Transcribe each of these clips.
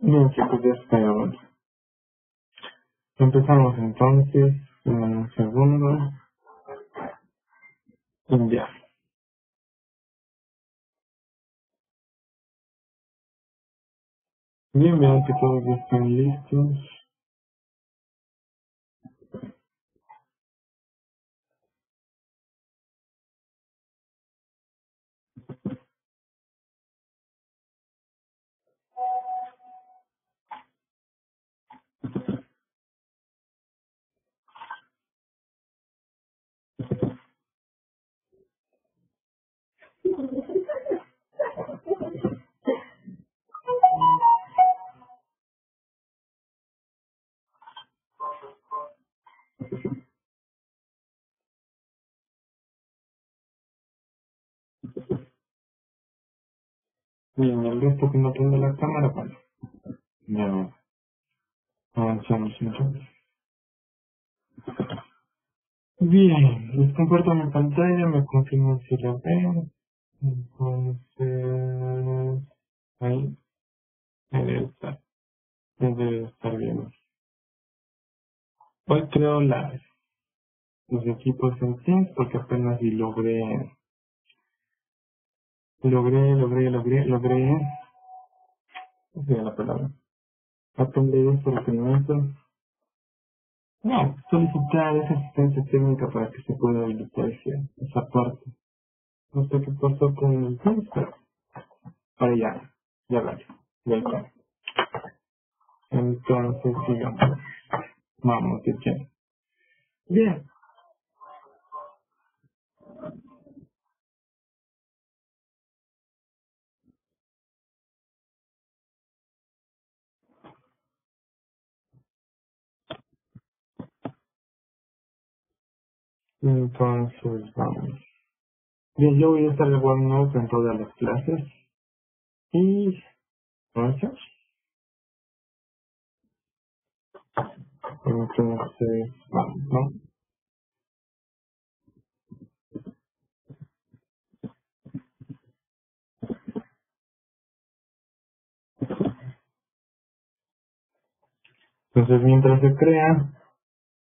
Bien, chicos, ya está grabando. Empezamos entonces. Un segundo. Enviar. Bien, vean que todos ya están listos. Bien, el resto que no prende la cámara, bueno, ya avanzamos entonces. Bien, les comparto mi pantalla, me confirman si lo ven. Entonces, ahí debe estar, debe estar bien. Hoy creo los equipos en Teams porque apenas y logré, ¿cómo sería la palabra? Atender estos requerimientos. No, solicitar esa asistencia técnica para que se pueda habilitar esa parte. No sé qué pasó con el Teams, pero para ya vale, ya está. Entonces, sigamos. Vamos, bien. Bien, entonces vamos. Bien, yo voy a estar de OneNote en todas las clases. Y, entonces, vamos, ¿no? Entonces, mientras se crea,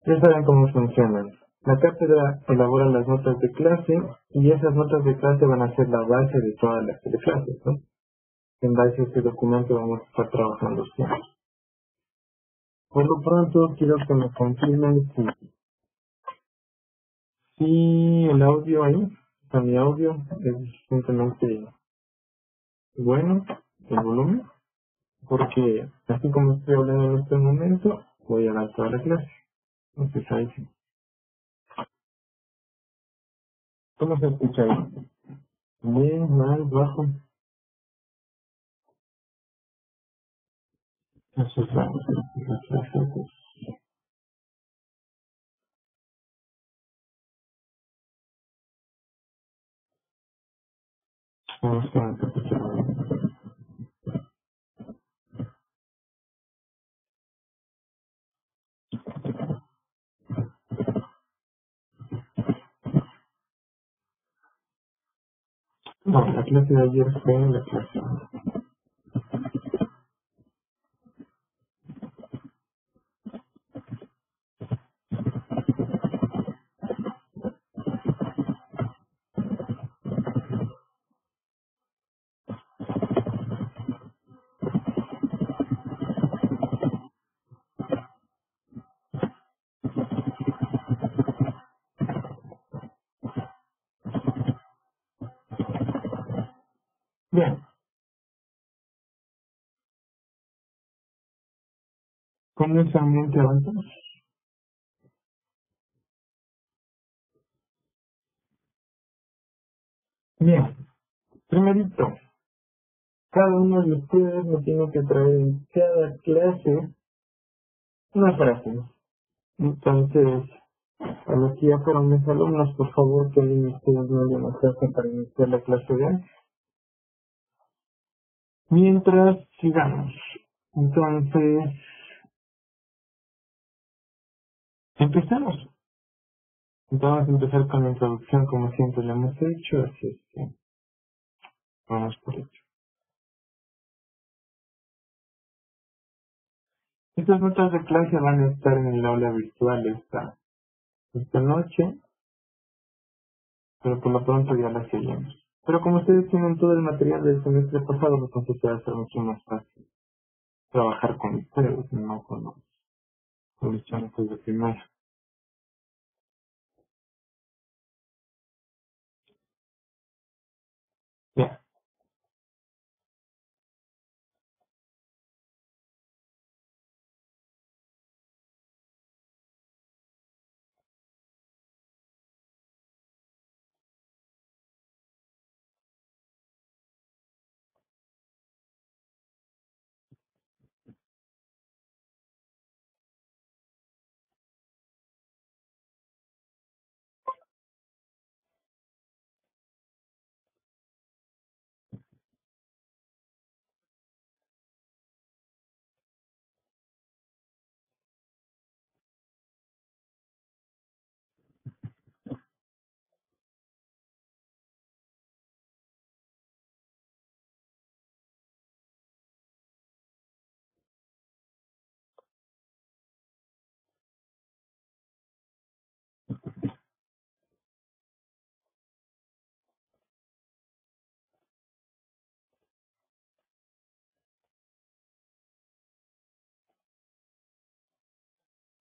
ya saben cómo funcionan. La cátedra elabora las notas de clase y esas notas de clase van a ser la base de todas las clases, ¿no? En base a este documento vamos a estar trabajando siempre. Por lo pronto, quiero que me confirmen si el audio ahí, o sea, mi audio es suficientemente bueno, el volumen, porque así como estoy hablando en este momento, voy a dar toda la clase. Entonces ahí sí. ¿Cómo se escucha ahí? Bien, mal, bajo. Eso es la clase. Vamos a empezar. No, la clase de ayer fue la clase. Bien, con esa mente avanzamos. Bien, primerito, cada uno de ustedes me tiene que traer en cada clase una frase. Entonces, a los que ya fueron mis alumnos, por favor, que den ustedes una frase para iniciar la clase de hoy. Mientras sigamos. Entonces, empezamos. Entonces, vamos a empezar con la introducción como siempre lo hemos hecho, así es que vamos por ello. Estas notas de clase van a estar en el aula virtual esta noche, pero por lo pronto ya las seguimos. Pero como ustedes tienen todo el material del semestre pasado, entonces se va a hacer mucho más fácil trabajar con ustedes, no con los chancos de primaria. Bien,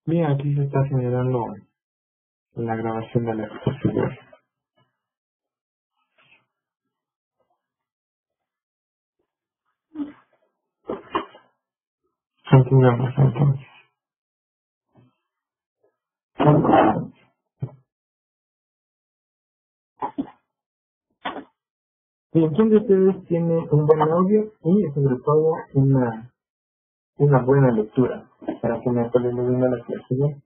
bien, aquí se está generando la grabación de la exposición. Continuamos entonces. Bien, ¿quién de ustedes tiene un buen audio y sobre todo una buena lectura para que me actualice bien la clase? ¿No?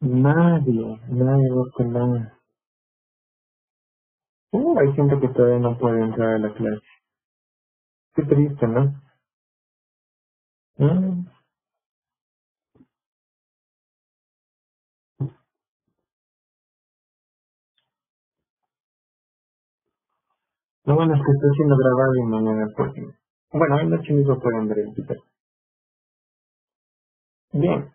Nadie busca nada. Hay gente que todavía no puede entrar a la clase. Qué triste, ¿no? Mm. Lo bueno es que está siendo grabado y mañana porque... Bueno, hoy noche mismo pueden ver el video. Bien,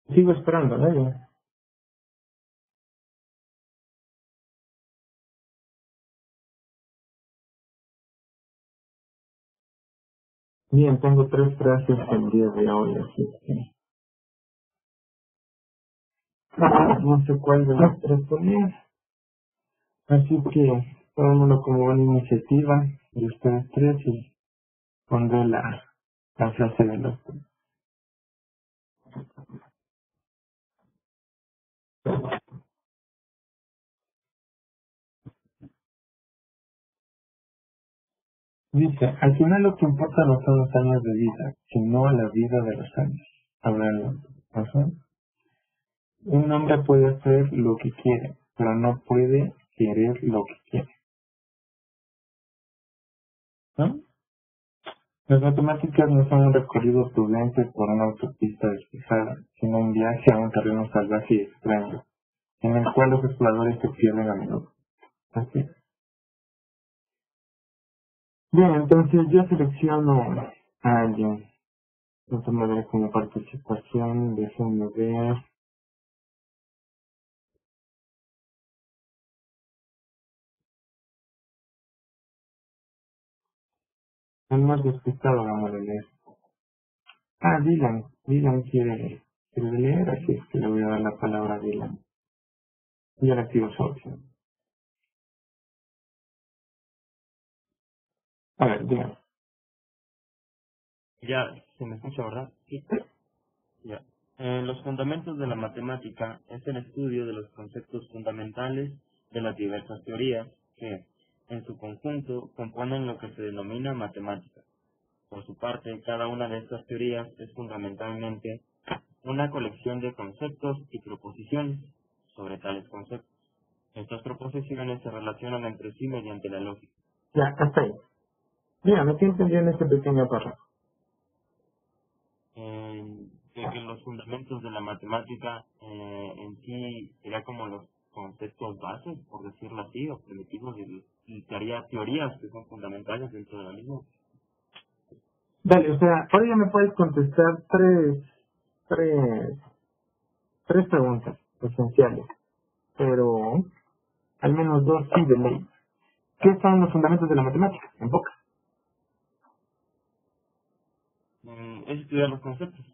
sigo esperando, ¿no? Bien, tengo 3 frases el día de hoy, así que... No sé cuál de las 3 poner. Así que todo el mundo como buena iniciativa de ustedes 3 y pondré la frase de los... Dice, al final lo que importa no son los años de vida, sino la vida de los años. Hablando. Ajá. Un hombre puede hacer lo que quiere, pero no puede querer lo que quiere. ¿No? Las matemáticas no son un recorrido prudente por una autopista despejada, sino un viaje a un terreno salvaje y extraño, en el cual los exploradores se pierden a menudo. Así. Bien, entonces yo selecciono a alguien. No tomaré como participación, déjenme ver. El más despistado, vamos a leer. Ah, Dylan. Dylan quiere leer, así es que le voy a dar la palabra a Dylan. Y ahora activo su opción. A ver, Dylan. Ya, se me escucha, ¿verdad? Sí. Ya. Los fundamentos de la matemática es el estudio de los conceptos fundamentales de las diversas teorías que, en su conjunto, componen lo que se denomina matemática. Por su parte, cada una de estas teorías es fundamentalmente una colección de conceptos y proposiciones sobre tales conceptos. Estas proposiciones se relacionan entre sí mediante la lógica. Ya, hasta ahí. Mira, me estoy entendiendo este pequeño párrafo. que los fundamentos de la matemática en sí sería como los conceptos bases, por decirlo así, o primitivos, y teorías que son fundamentales dentro de la misma. Dale, o sea, ahora ya me puedes contestar tres preguntas esenciales, pero al menos dos sí de ley. ¿Qué son los fundamentos de la matemática? En pocas. Es estudiar los conceptos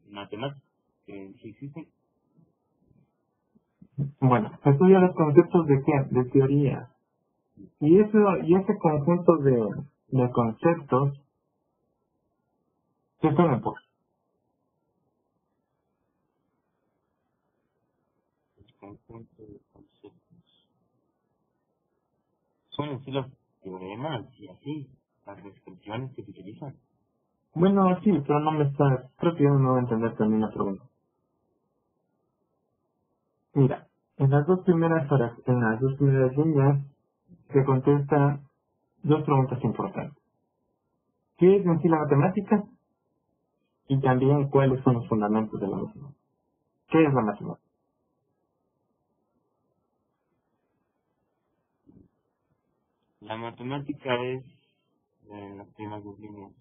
matemáticos que sí existen. Bueno, estudia los conceptos de qué? De teoría. Y ese conjunto de conceptos, ¿qué son en pocas? El conjunto de conceptos son en sí los teoremas y así, las descripciones que se utilizan. Bueno, sí, pero no me estás, creo que yo no voy a entender también la pregunta. Mira, en las dos primeras líneas se contesta dos preguntas importantes. ¿Qué es en sí la matemática? Y también cuáles son los fundamentos de la misma. ¿Qué es la matemática? La matemática es, en las primeras dos líneas,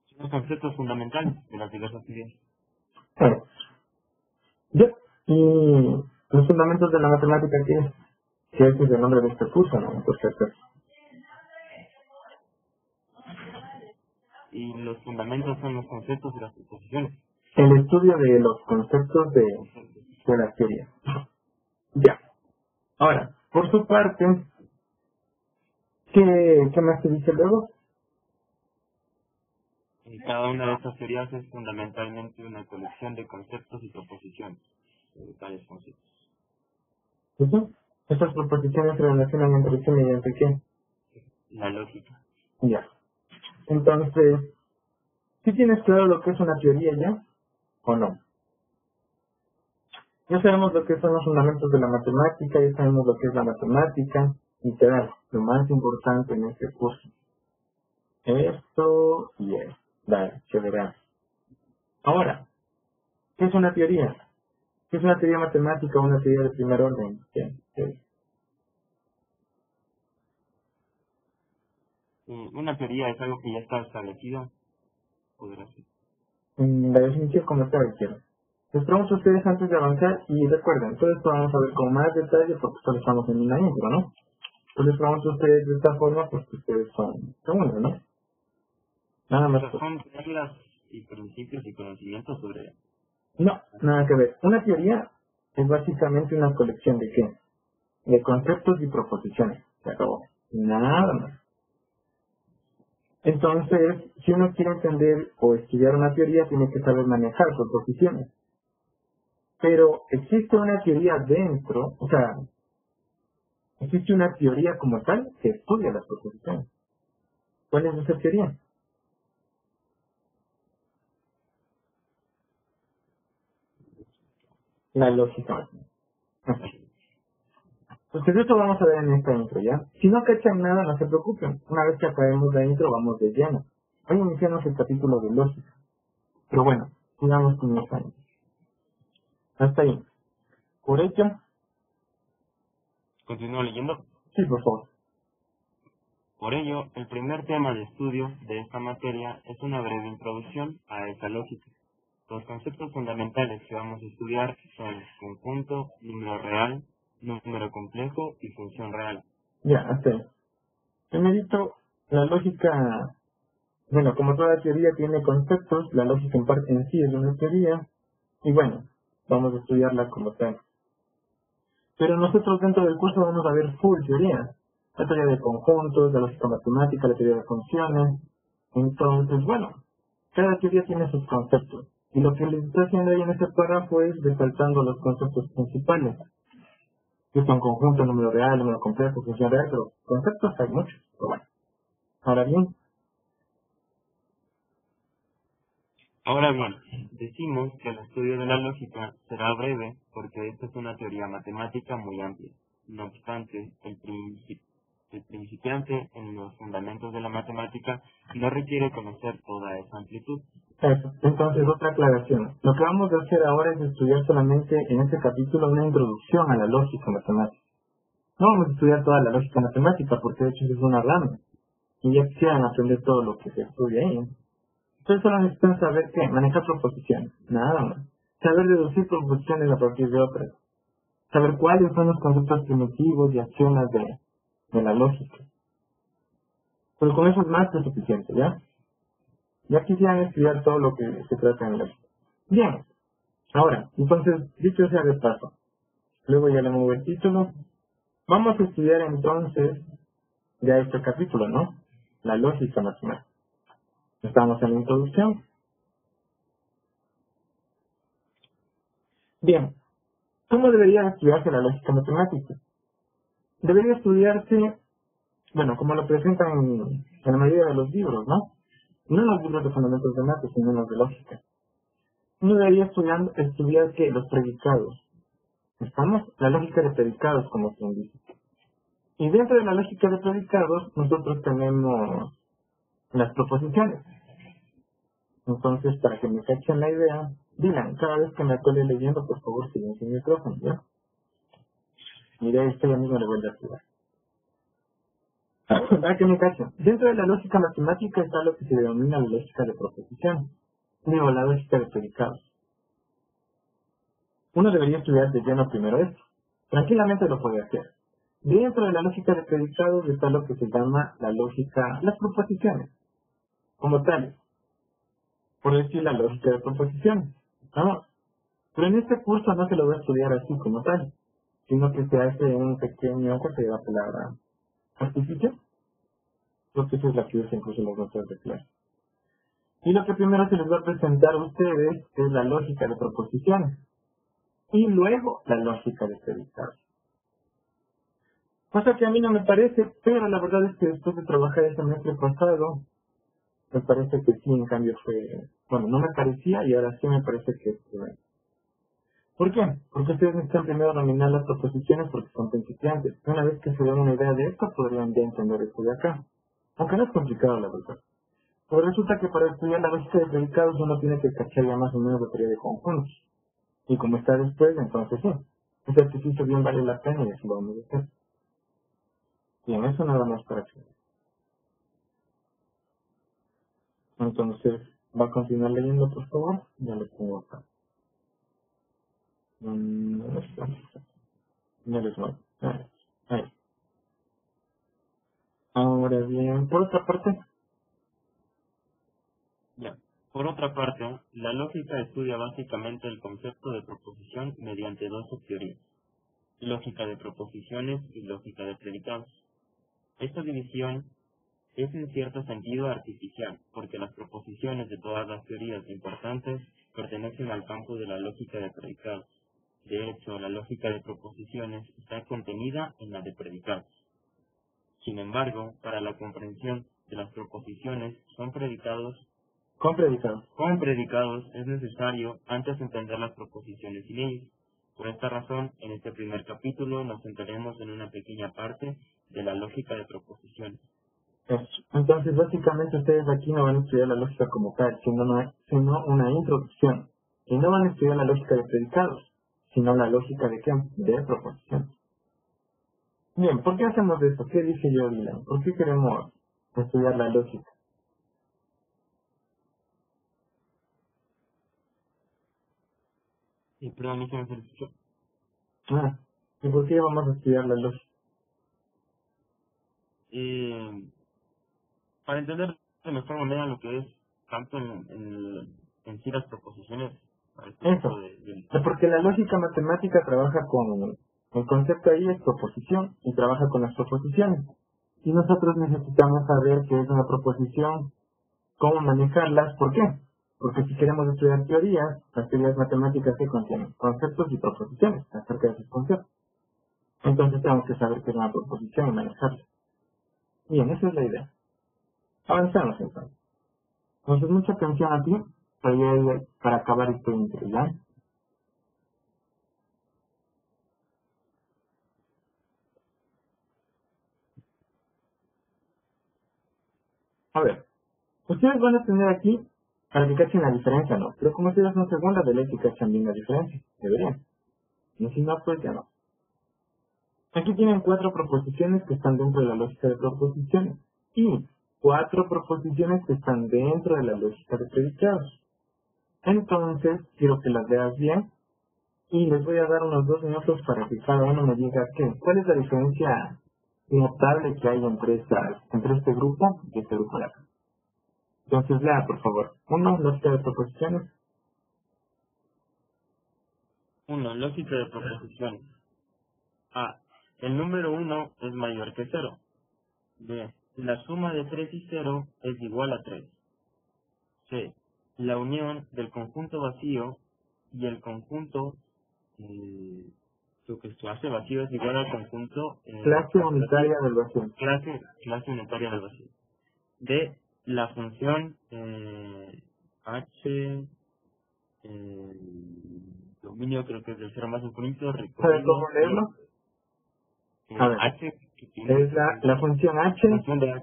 son los conceptos fundamentales de las diversas teorías. Eh, ya. Y los fundamentos de la matemática, ¿qué es? Que ese es el nombre de este curso, ¿no? Por cierto. Y los fundamentos son los conceptos y las proposiciones. El estudio de los conceptos de la teoría. Ya. Ahora, por su parte, ¿qué más se dice luego? Y cada una de estas teorías es fundamentalmente una colección de conceptos y proposiciones sobre tales conceptos. Ujú. Estas proposiciones se relacionan entre sí mediante qué. La lógica. Ya. Entonces, ¿sí tienes claro lo que es una teoría ya? ¿O no? Ya sabemos lo que son los fundamentos de la matemática, ya sabemos lo que es la matemática, literal, lo más importante en este curso. Esto y esto. Dale, chévere. Ahora, ¿qué es una teoría? ¿Qué es una teoría matemática o una teoría de primer orden? ¿Qué es? Una teoría es algo que ya está establecido, podrá ser. La definición como está quiero. Les pregunto a ustedes antes de avanzar y recuerden, todo esto vamos a ver con más detalle porque solo estamos en una intro, ¿no? Pues les pregunto a ustedes de esta forma porque ustedes son uno, ¿no? Nada O más. sea, son reglas y principios y conocimientos sobre... No, nada que ver. Una teoría es básicamente una colección de qué? De conceptos y proposiciones. Se acabó. Nada más. Entonces, si uno quiere entender o estudiar una teoría, tiene que saber manejar proposiciones. Pero existe una teoría dentro, o sea, existe una teoría como tal que estudia las proposiciones. ¿Cuál es esa teoría? La lógica. Ok. Entonces eso vamos a ver en esta intro, ¿ya? Si no cachan nada, no se preocupen. Una vez que acabemos la intro, vamos de lleno. Hoy iniciamos el capítulo de lógica. Pero bueno, sigamos con esta intro. Hasta ahí. Por hecho, Continúo leyendo. sí, por favor. Por ello, el primer tema de estudio de esta materia es una breve introducción a esa lógica. Los conceptos fundamentales que vamos a estudiar son conjunto, número real, número complejo y función real. Ya, hasta ahí. Primerito, la lógica, bueno, como toda teoría tiene conceptos, la lógica en parte en sí es una teoría, y bueno, vamos a estudiarla como tal. Pero nosotros dentro del curso vamos a ver full teoría. La teoría de conjuntos, la lógica matemática, la teoría de funciones. Entonces, bueno, cada teoría tiene sus conceptos. Y lo que les estoy haciendo ahí en este párrafo es resaltando los conceptos principales, que son conjunto, número real, número complejo, función real, pero conceptos hay muchos. Pero bueno, ahora bien, Ahora bien, decimos que el estudio de la lógica será breve porque esta es una teoría matemática muy amplia. No obstante, El principiante en los fundamentos de la matemática no requiere conocer toda esa amplitud. Eso. Entonces, otra aclaración. Lo que vamos a hacer ahora es estudiar solamente en este capítulo una introducción a la lógica matemática. No vamos a estudiar toda la lógica matemática porque de hecho es una rama. Y ya quisieran aprender todo lo que se estudia ahí. Entonces solo necesitan saber qué, manejar proposiciones. Nada más. Saber deducir proposiciones a partir de otras. Saber cuáles son los conceptos primitivos y acciones de la lógica. Pero con eso es más que suficiente, ¿ya? Ya quisieran estudiar todo lo que se trata en lógica. Bien. Ahora, entonces, dicho sea de paso, luego ya le muevo el título. Vamos a estudiar entonces ya este capítulo, ¿no? La lógica matemática. Estamos en la introducción. Bien. ¿Cómo debería estudiarse la lógica matemática? Debería estudiarse, bueno, como lo presentan en la mayoría de los libros, ¿no? No en los libros de fundamentos de mates, sino en los de lógica. Uno debería estudiar que los predicados. ¿Estamos? La lógica de predicados, como quien dice. Y dentro de la lógica de predicados, nosotros tenemos las proposiciones. Entonces, para que me cachen la idea, Dylan, cada vez que me estoy leyendo, por favor, silencie el micrófono, ¿ya? Mire, esto ya mismo le voy a activar. Para que me cachen. Dentro de la lógica matemática está lo que se denomina la lógica de proposiciones. Digo, la lógica de predicados. Uno debería estudiar de lleno primero esto. Tranquilamente lo puede hacer. Dentro de la lógica de predicados está lo que se llama la lógica, las proposiciones, como tales. Por decir la lógica de proposiciones. ¿Vamos? Pero en este curso no se lo voy a estudiar así como tal, sino que se hace un pequeño, ¿cuál sería la palabra? Artificio. Creo que esa es la que usa incluso los notas de clase. Y lo que primero se les va a presentar a ustedes es la lógica de proposiciones. Y luego la lógica de predicados. Cosa que a mí no me parece, pero la verdad es que después de trabajar el semestre pasado, me parece que sí, en cambio fue... Bueno, no me parecía y ahora sí me parece que es bueno. ¿Por qué? Porque ustedes necesitan primero dominar las proposiciones porque son principiantes. Una vez que se den una idea de esto, podrían ya entender esto de acá. Aunque no es complicado, la verdad. Pero resulta que para estudiar la lógica de predicados uno tiene que cachar ya más o menos la teoría de conjuntos. Y como está después, entonces sí. Ese ejercicio bien vale la pena y así lo vamos a hacer. Bien, eso nada más para que. Entonces, va a continuar leyendo, por favor. Ya lo pongo acá. Ya les voy. Ahí. Ahora bien, por otra parte. Ya. Por otra parte, la lógica estudia básicamente el concepto de proposición mediante dos teorías: lógica de proposiciones y lógica de predicados. Esta división es en cierto sentido artificial, porque las proposiciones de todas las teorías importantes pertenecen al campo de la lógica de predicados. De hecho, la lógica de proposiciones está contenida en la de predicados. Sin embargo, para la comprensión de las proposiciones con predicados es necesario antes entender las proposiciones sin ellas. Por esta razón, en este primer capítulo nos centraremos en una pequeña parte de la lógica de proposiciones. Eso. Entonces, básicamente ustedes aquí no van a estudiar la lógica como tal, sino una introducción. Y no van a estudiar la lógica de predicados, sino la lógica de qué? De proposición. Bien, ¿por qué hacemos esto? ¿Qué dice yo, Dylan? ¿Por qué queremos estudiar la lógica? Y perdón, no se me escuchó. ¿Y por qué vamos a estudiar la lógica? Para entender de mejor manera lo que es tanto en sí las proposiciones para este Eso. tipo de... Porque la lógica matemática trabaja con... El concepto ahí es proposición y trabaja con las proposiciones. Y nosotros necesitamos saber qué es una proposición, cómo manejarlas, ¿por qué? Porque si queremos estudiar teorías, las teorías matemáticas que contienen conceptos y proposiciones acerca de esos conceptos. Entonces tenemos que saber qué es una proposición y manejarla. Bien, esa es la idea. Avanzamos entonces. Entonces mucha atención aquí para acabar este intro, ¿ya? A ver, ustedes van a tener aquí para que cachen la diferencia, ¿no? Pero como ustedes son segunda de ley que cachan bien la diferencia, deberían. Y si no, pues ya no. Aquí tienen 4 proposiciones que están dentro de la lógica de proposiciones. Y 4 proposiciones que están dentro de la lógica de predicados. Entonces, quiero que las veas bien. Y les voy a dar unos 2 minutos para que cada uno me diga cuál es la diferencia notable que hay entre este grupo y este grupo de acá. Entonces, lea, por favor. 1, lógica de proposiciones. 1. Lógica de proposiciones. A. El número 1 es mayor que 0. B. La suma de 3 y 0 es igual a 3. C. La unión del conjunto vacío y el conjunto, lo que es clase vacío es igual al conjunto Clase unitaria del vacío. clase unitaria del vacío. D. La función h, dominio creo que es del cero más infinito, ¿Sabe recorrido, cómo leerlo? A ver, h, que tiene es la función h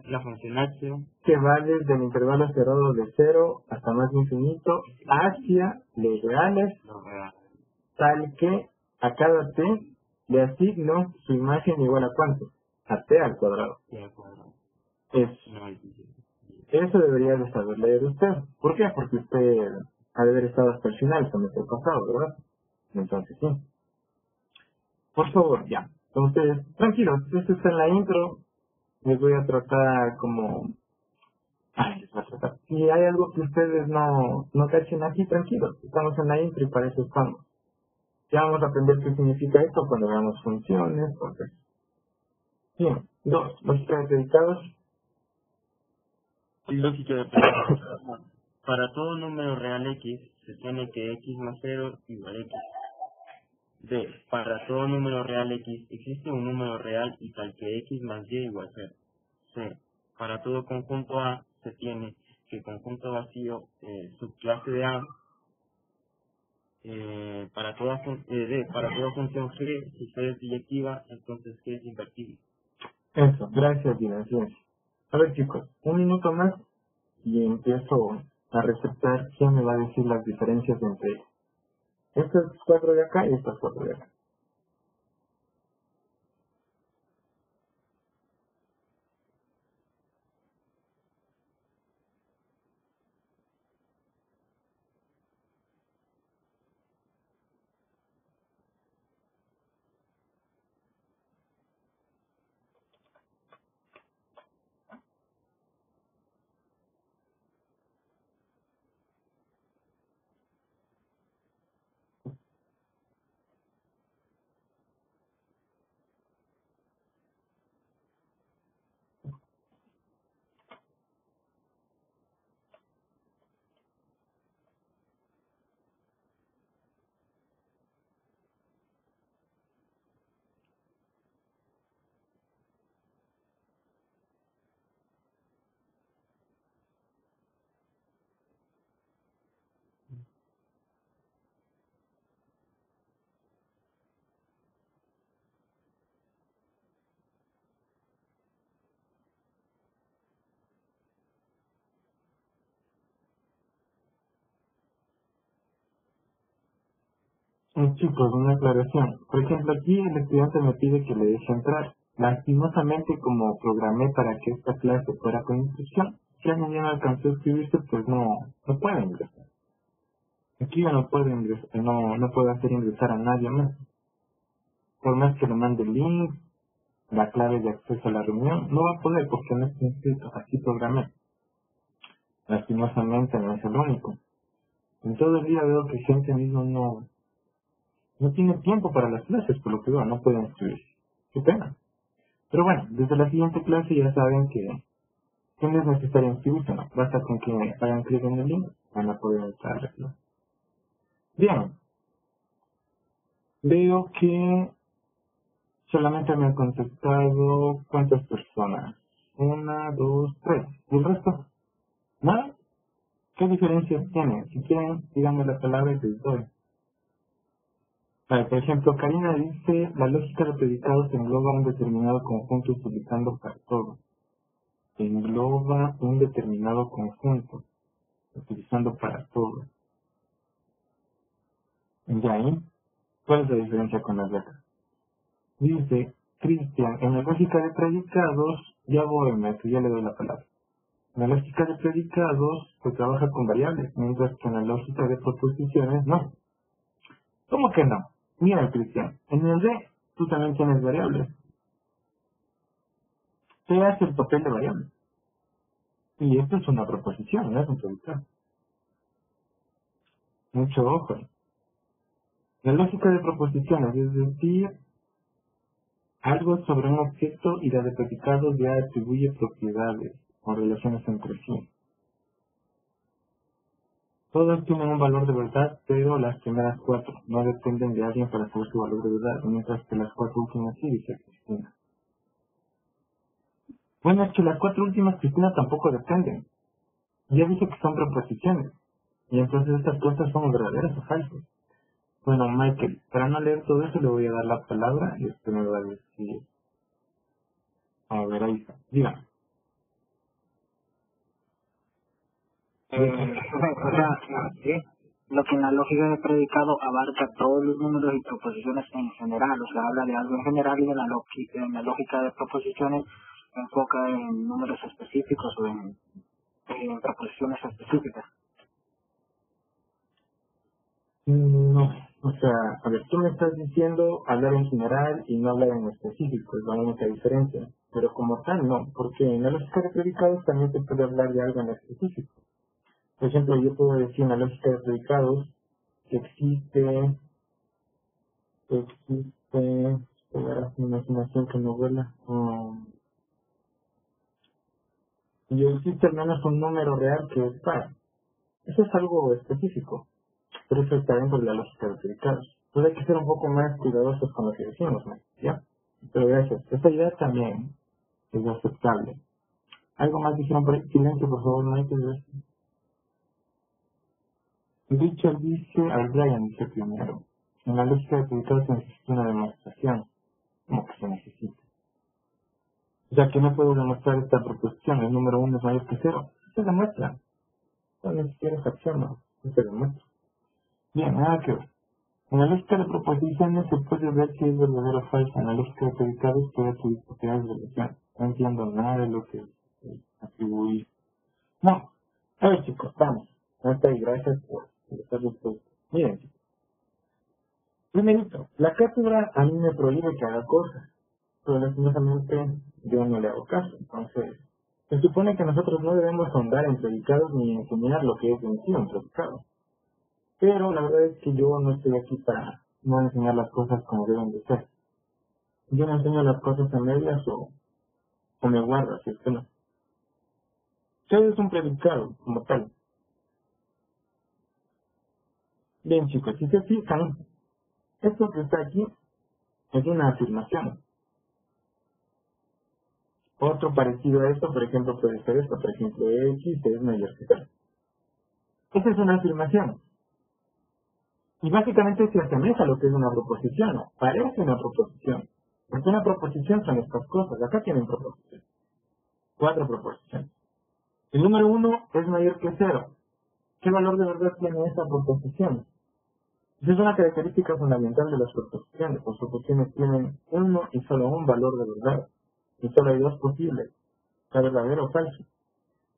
la función h, que va desde el intervalo cerrado de 0 hasta más infinito hacia los reales, lo real, tal que a cada t le asigno su imagen igual a cuánto, a t al cuadrado. de acuerdo, Es, no es difícil. eso debería de saber leer usted. ¿Por qué? Porque usted ha de haber estado hasta el final, semestre pasado, ¿verdad? Entonces sí. Por favor, ya. Entonces, tranquilos, esto está en la intro. Les voy a tratar como... Ay, les voy a tratar. Si hay algo que ustedes no cachen aquí, tranquilos. Estamos en la intro y para eso estamos. Ya vamos a aprender qué significa esto cuando veamos funciones. Entonces, bien. 2. Lógica de predicados. Lógica de predicados. Para todo número real x, se tiene que x más 0 igual a x. D. Para todo número real x, existe un número real y tal que x más y igual a 0. C. Para todo conjunto A, se tiene que el conjunto vacío subclase de A, para toda función g, si C es biyectiva, entonces g es invertible. Eso, gracias, Dinación. A ver, chicos, un minuto más y empiezo a receptar quién me va a decir las diferencias entre estas 4 de acá y estas 4 de acá. Chicos, una aclaración. Por ejemplo, aquí el estudiante me pide que le deje entrar. Lastimosamente, como programé para que esta clase fuera con instrucción, si alguien ya no alcanzó a escribirse, pues no puede ingresar. Aquí yo no puedo ingresar, no puedo hacer ingresar a nadie más. Por más que le mande el link, la clave de acceso a la reunión, no va a poder porque no está inscrito. Así programé. Lastimosamente no es el único. En todo el día veo que gente mismo no tiene tiempo para las clases, por lo que veo, no pueden inscribirse. Qué pena. Pero bueno, desde la siguiente clase ya saben que no es necesario inscribirse, no. Basta con que hagan clic en el link, van a poder entrar a la clase. Bien, veo que solamente me han contestado ¿cuántas personas? 1, 2, 3. ¿Y el resto? ¿Nada? ¿Qué diferencias tienen? Si quieren, díganme la palabra y les doy. Vale, por ejemplo, Karina dice, la lógica de predicados engloba un determinado conjunto utilizando para todo. engloba un determinado conjunto, utilizando para todo. ¿Ya ahí? ¿Cuál es la diferencia con las letras? Dice Cristian, en la lógica de predicados, ya voy, maestro, ya le doy la palabra. En la lógica de predicados se trabaja con variables, mientras que en la lógica de proposiciones no. ¿Cómo que no? Mira, Cristian, en el D tú también tienes variables. Se hace el papel de variable. Y esto es una proposición, no es un predicado. Mucho ojo. La lógica de proposiciones es decir, algo sobre un objeto y la de predicados ya atribuye propiedades o relaciones entre sí. Todas tienen un valor de verdad, pero las primeras 4 no dependen de alguien para saber su valor de verdad, mientras que las 4 últimas sí, dice Cristina. Bueno, es que las 4 últimas, Cristina, tampoco dependen. Ya dice que son proposiciones, y entonces estas cosas son verdaderas o falsas. Bueno, Michael, para no leer todo eso le voy a dar la palabra y usted me va a decir. A ver, ahí está. Dígame. O sea, ¿sí? Lo que en la lógica de predicado abarca todos los números y proposiciones en general, o sea, habla de algo en general, y en la lógica de proposiciones se enfoca en números específicos o en proposiciones específicas. No, o sea, a ver, tú me estás diciendo hablar en general y no hablar en específico, es la única diferencia. Pero como tal, no, porque en la lógica de predicados también se puede hablar de algo en específico. Por ejemplo, yo puedo decir en la lógica de predicados que existe, imaginación que no vuela, y existe al menos un número real que es par. Eso es algo específico, pero eso está dentro de la lógica de predicados. Entonces hay que ser un poco más cuidadosos con lo que decimos, ¿no? ¿Ya? Pero gracias. Esta idea también es aceptable. ¿Algo más dijeron por ahí? Silencio, por favor, no hay que ver. Richard dice, al Brian dice primero. En la lógica de predicados se necesita una demostración. ¿Cómo que se necesita? O sea, que no puedo demostrar esta proposición. El número 1 es mayor que 0. Se demuestra. No necesita esa acción, no. No se demuestra. Bien, nada que ver. En la lógica de proposiciones se puede ver si es verdadero o falso. En la lógica de predicados puede atribuir propiedades de relación. No entiendo nada de lo que atribuir. No. A ver, chicos, vamos. Hasta ahí, gracias por estar dispuestos. Miren, chicos. Primerito, la cátedra a mí me prohíbe que haga cosas, pero lastimosamente yo no le hago caso. Entonces, se supone que nosotros no debemos ahondar en predicados ni enseñar lo que es en sí un predicado. Pero la verdad es que yo no estoy aquí para no enseñar las cosas como deben de ser. Yo no enseño las cosas a medias o me guardo, si es que no. ¿Qué es un predicado como tal? Bien, chicos, si se fijan, esto que está aquí es una afirmación. Otro parecido a esto, por ejemplo, puede ser esto. Por ejemplo, X es mayor que 0. Esa es una afirmación. Y básicamente se asemeja a lo que es una proposición, ¿no? Parece una proposición. Porque una proposición son estas cosas. Acá tienen proposición. 4 proposiciones. El número 1 es mayor que 0. ¿Qué valor de verdad tiene esa proposición? Esa es una característica fundamental de las proposiciones. Las proposiciones tienen uno y solo un valor de verdad. Y solo hay 2 posibles. ¿Sea verdadero o falso?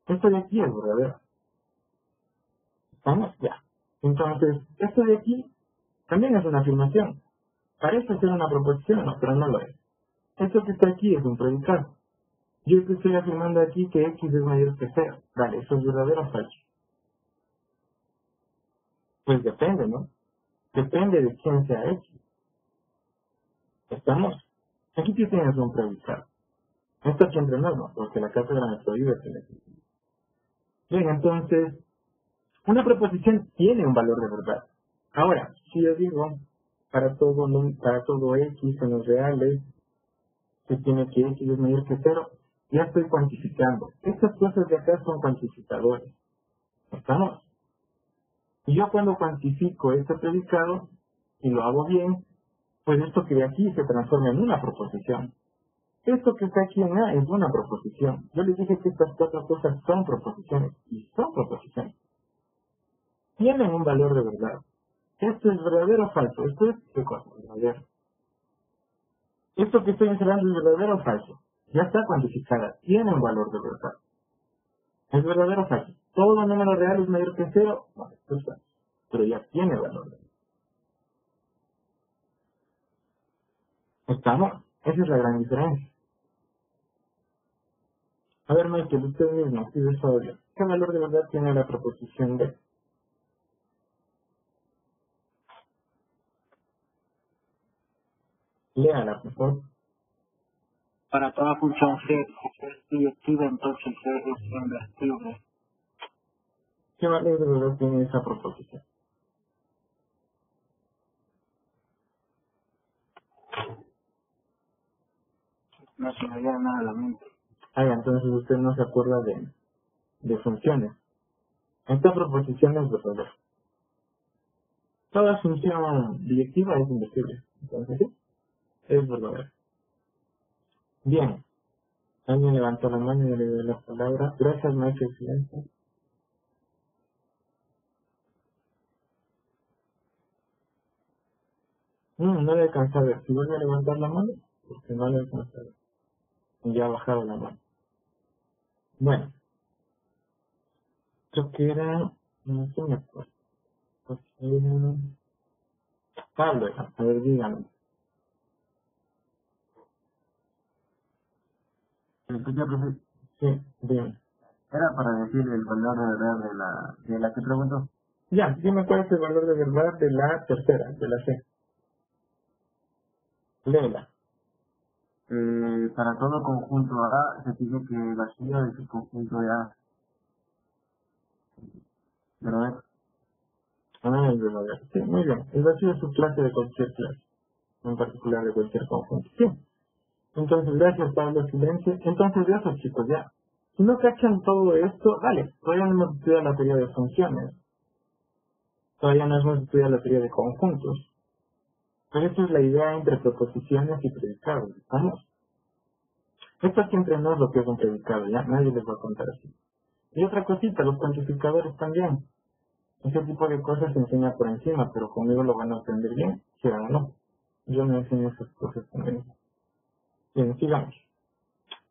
Esto de aquí es verdadero. ¿Estamos? Ya. Entonces, esto de aquí también es una afirmación. Parece ser una proposición, no, pero no lo es. Esto que está aquí es un predicado. Yo te estoy afirmando aquí que X es mayor que 0. Vale, ¿eso es verdadero o falso? Pues depende, ¿no? Depende de quién sea X. ¿Estamos? Aquí sí tienes un predicado. Esto aquí entre nosotros, porque la cátedra me prohíbe que le diga. Bien, entonces, una proposición tiene un valor de verdad. Ahora, si yo digo, para todo X en los reales, se tiene que X es mayor que 0, ya estoy cuantificando. Estas cosas de acá son cuantificadores. ¿Estamos? Y yo cuando cuantifico este predicado, y lo hago bien, pues esto que de aquí se transforma en una proposición. esto que está aquí en A es una proposición. Yo les dije que estas cuatro cosas son proposiciones, y son proposiciones. Tienen un valor de verdad. Esto es verdadero o falso. Esto es, ¿qué cosa? Verdadero. Esto que estoy encerrando es verdadero o falso. Ya está cuantificada. Tiene un valor de verdad. ¿Es verdadero o falso? ¿Todo número real es mayor que cero? No, esto es falso. Pero ya tiene valor. ¿Estamos? Esa es la gran diferencia. A ver, Michael, usted mismo, si de sobrio, ¿qué valor de verdad tiene la proposición B? Léala, por favor. Para toda función C es biyectiva, entonces C es invertible. ¿Qué valor de verdad tiene esa proposición? No se me viene nada a la mente. Entonces usted no se acuerda de funciones. Esta proposición es verdadera. Toda función biyectiva es invertible. Entonces sí, es verdadera. Bien. Alguien levantó la mano y le dio la palabra. Gracias, Michael. Silencio. No le alcanza a ver. Si vuelve a levantar la mano, porque no le alcanza a ver. Y ya ha bajado la mano. Bueno, creo que era... No sé, me acuerdo. Pues era... Pablo, a ver, dígame. Escucha, profe, Sí, bien. era para decirle el valor de verdad de la que preguntó. Ya, dime cuál es el valor de verdad de la tercera, de la C. Léela. Para todo conjunto A se dice que el vacío de su conjunto de A, ¿verdad? Es verdadero. Sí, muy bien. El vacío es subclase de cualquier clase, en particular de cualquier conjunto. Sí. Entonces, gracias, Pablo, silencio. Entonces, ya eso, chicos, ya. Si no cachan todo esto, vale, todavía no hemos estudiado la teoría de funciones. Todavía no hemos estudiado la teoría de conjuntos. Pero esta es la idea entre proposiciones y predicados, ¿estamos? Esto siempre no es lo que es un predicado, ya nadie les va a contar así. Y otra cosita, los cuantificadores también. Ese tipo de cosas se enseña por encima, pero conmigo lo van a aprender bien, quieran o no. Yo me enseño esas cosas también. Bien, sigamos.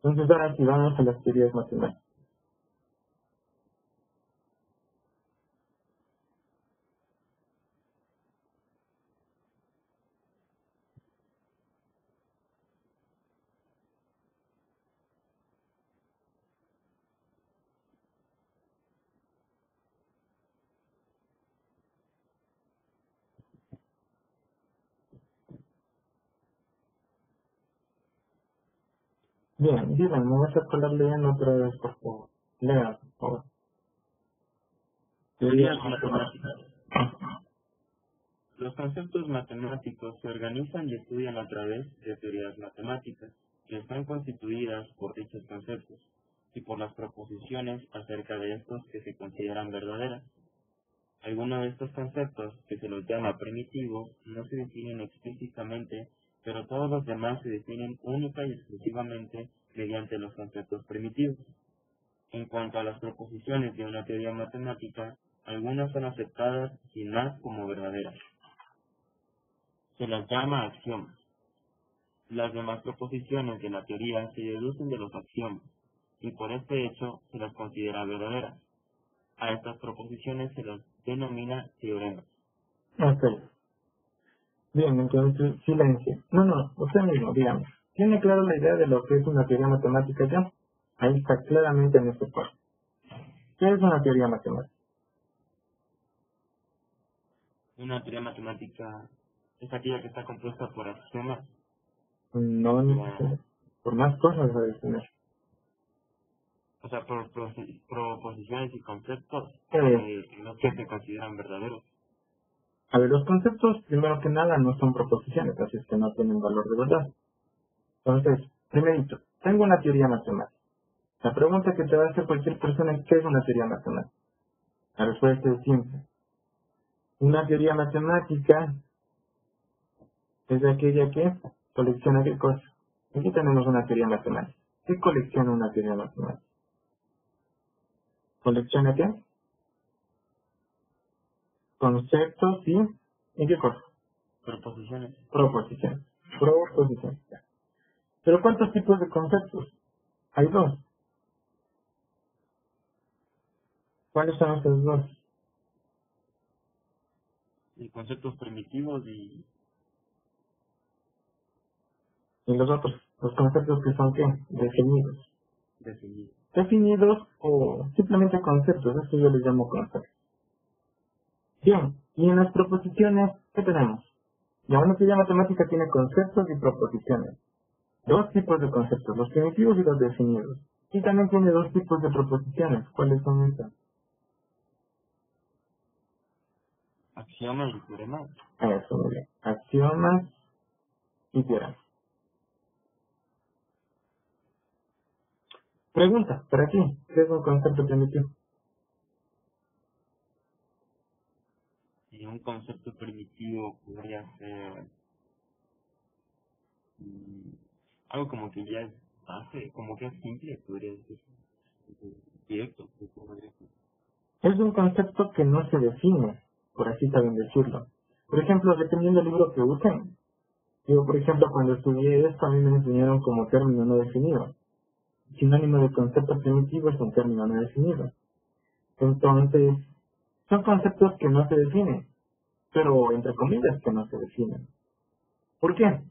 Entonces ahora sí vamos a las teorías matemáticas. Bien, díganme, me vas a colar leyendo otra vez, por favor. Lean, por favor. Teorías matemáticas. Los conceptos matemáticos se organizan y estudian a través de teorías matemáticas, que están constituidas por dichos conceptos y por las proposiciones acerca de estos que se consideran verdaderas. Algunos de estos conceptos, que se los llama primitivos, no se definen explícitamente, pero todos los demás se definen única y exclusivamente mediante los conceptos primitivos. En cuanto a las proposiciones de una teoría matemática, algunas son aceptadas sin más como verdaderas. Se las llama axiomas. Las demás proposiciones de la teoría se deducen de los axiomas, y por este hecho se las considera verdaderas. A estas proposiciones se las denomina teoremas. Ok. Bien, entonces, silencio. No, usted mismo, digamos. ¿Tiene claro la idea de lo que es una teoría matemática ya? Ahí está claramente en este paso. ¿Qué es una teoría matemática? Una teoría matemática es aquella que está compuesta por axiomas. No necesariamente. Por más cosas va a tener. O sea, por proposiciones y conceptos los que se consideran verdaderos. A ver, los conceptos, primero que nada, no son proposiciones, así es que no tienen valor de verdad. Entonces, primerito, tengo una teoría matemática. La pregunta que te va a hacer cualquier persona es ¿qué es una teoría matemática? La respuesta es simple. Una teoría matemática es aquella que colecciona qué cosa. Aquí tenemos una teoría matemática. ¿Qué colecciona una teoría matemática? ¿Colecciona qué? Conceptos ¿y qué cosa? Proposiciones. Proposiciones. Proposiciones. Ya. ¿Pero cuántos tipos de conceptos? Hay dos. ¿Cuáles son esos dos? Y conceptos primitivos y Y los otros, los conceptos que son ¿qué? Definidos. definidos. Definidos o simplemente conceptos, eso yo les llamo conceptos. Bien, y en las proposiciones, ¿qué tenemos? Ya una teoría matemática tiene conceptos y proposiciones. Dos tipos de conceptos, los primitivos y los definidos. Y también tiene dos tipos de proposiciones. ¿Cuáles son estas? Axiomas y teoremas. Eso, muy bien. Axiomas y teoremas. Pregunta, para ti, ¿qué es un concepto primitivo? Y un concepto primitivo podría ser mm, algo como que ya es base, como que es simple, podría ser directo. Es un concepto que no se define, por así también decirlo. Por ejemplo, dependiendo del libro que usen. Yo, por ejemplo, cuando estudié esto, a mí me enseñaron como término no definido. Sinónimo de concepto primitivo es un término no definido. Entonces, son conceptos que no se definen, pero entre comillas que no se definen. ¿Por qué?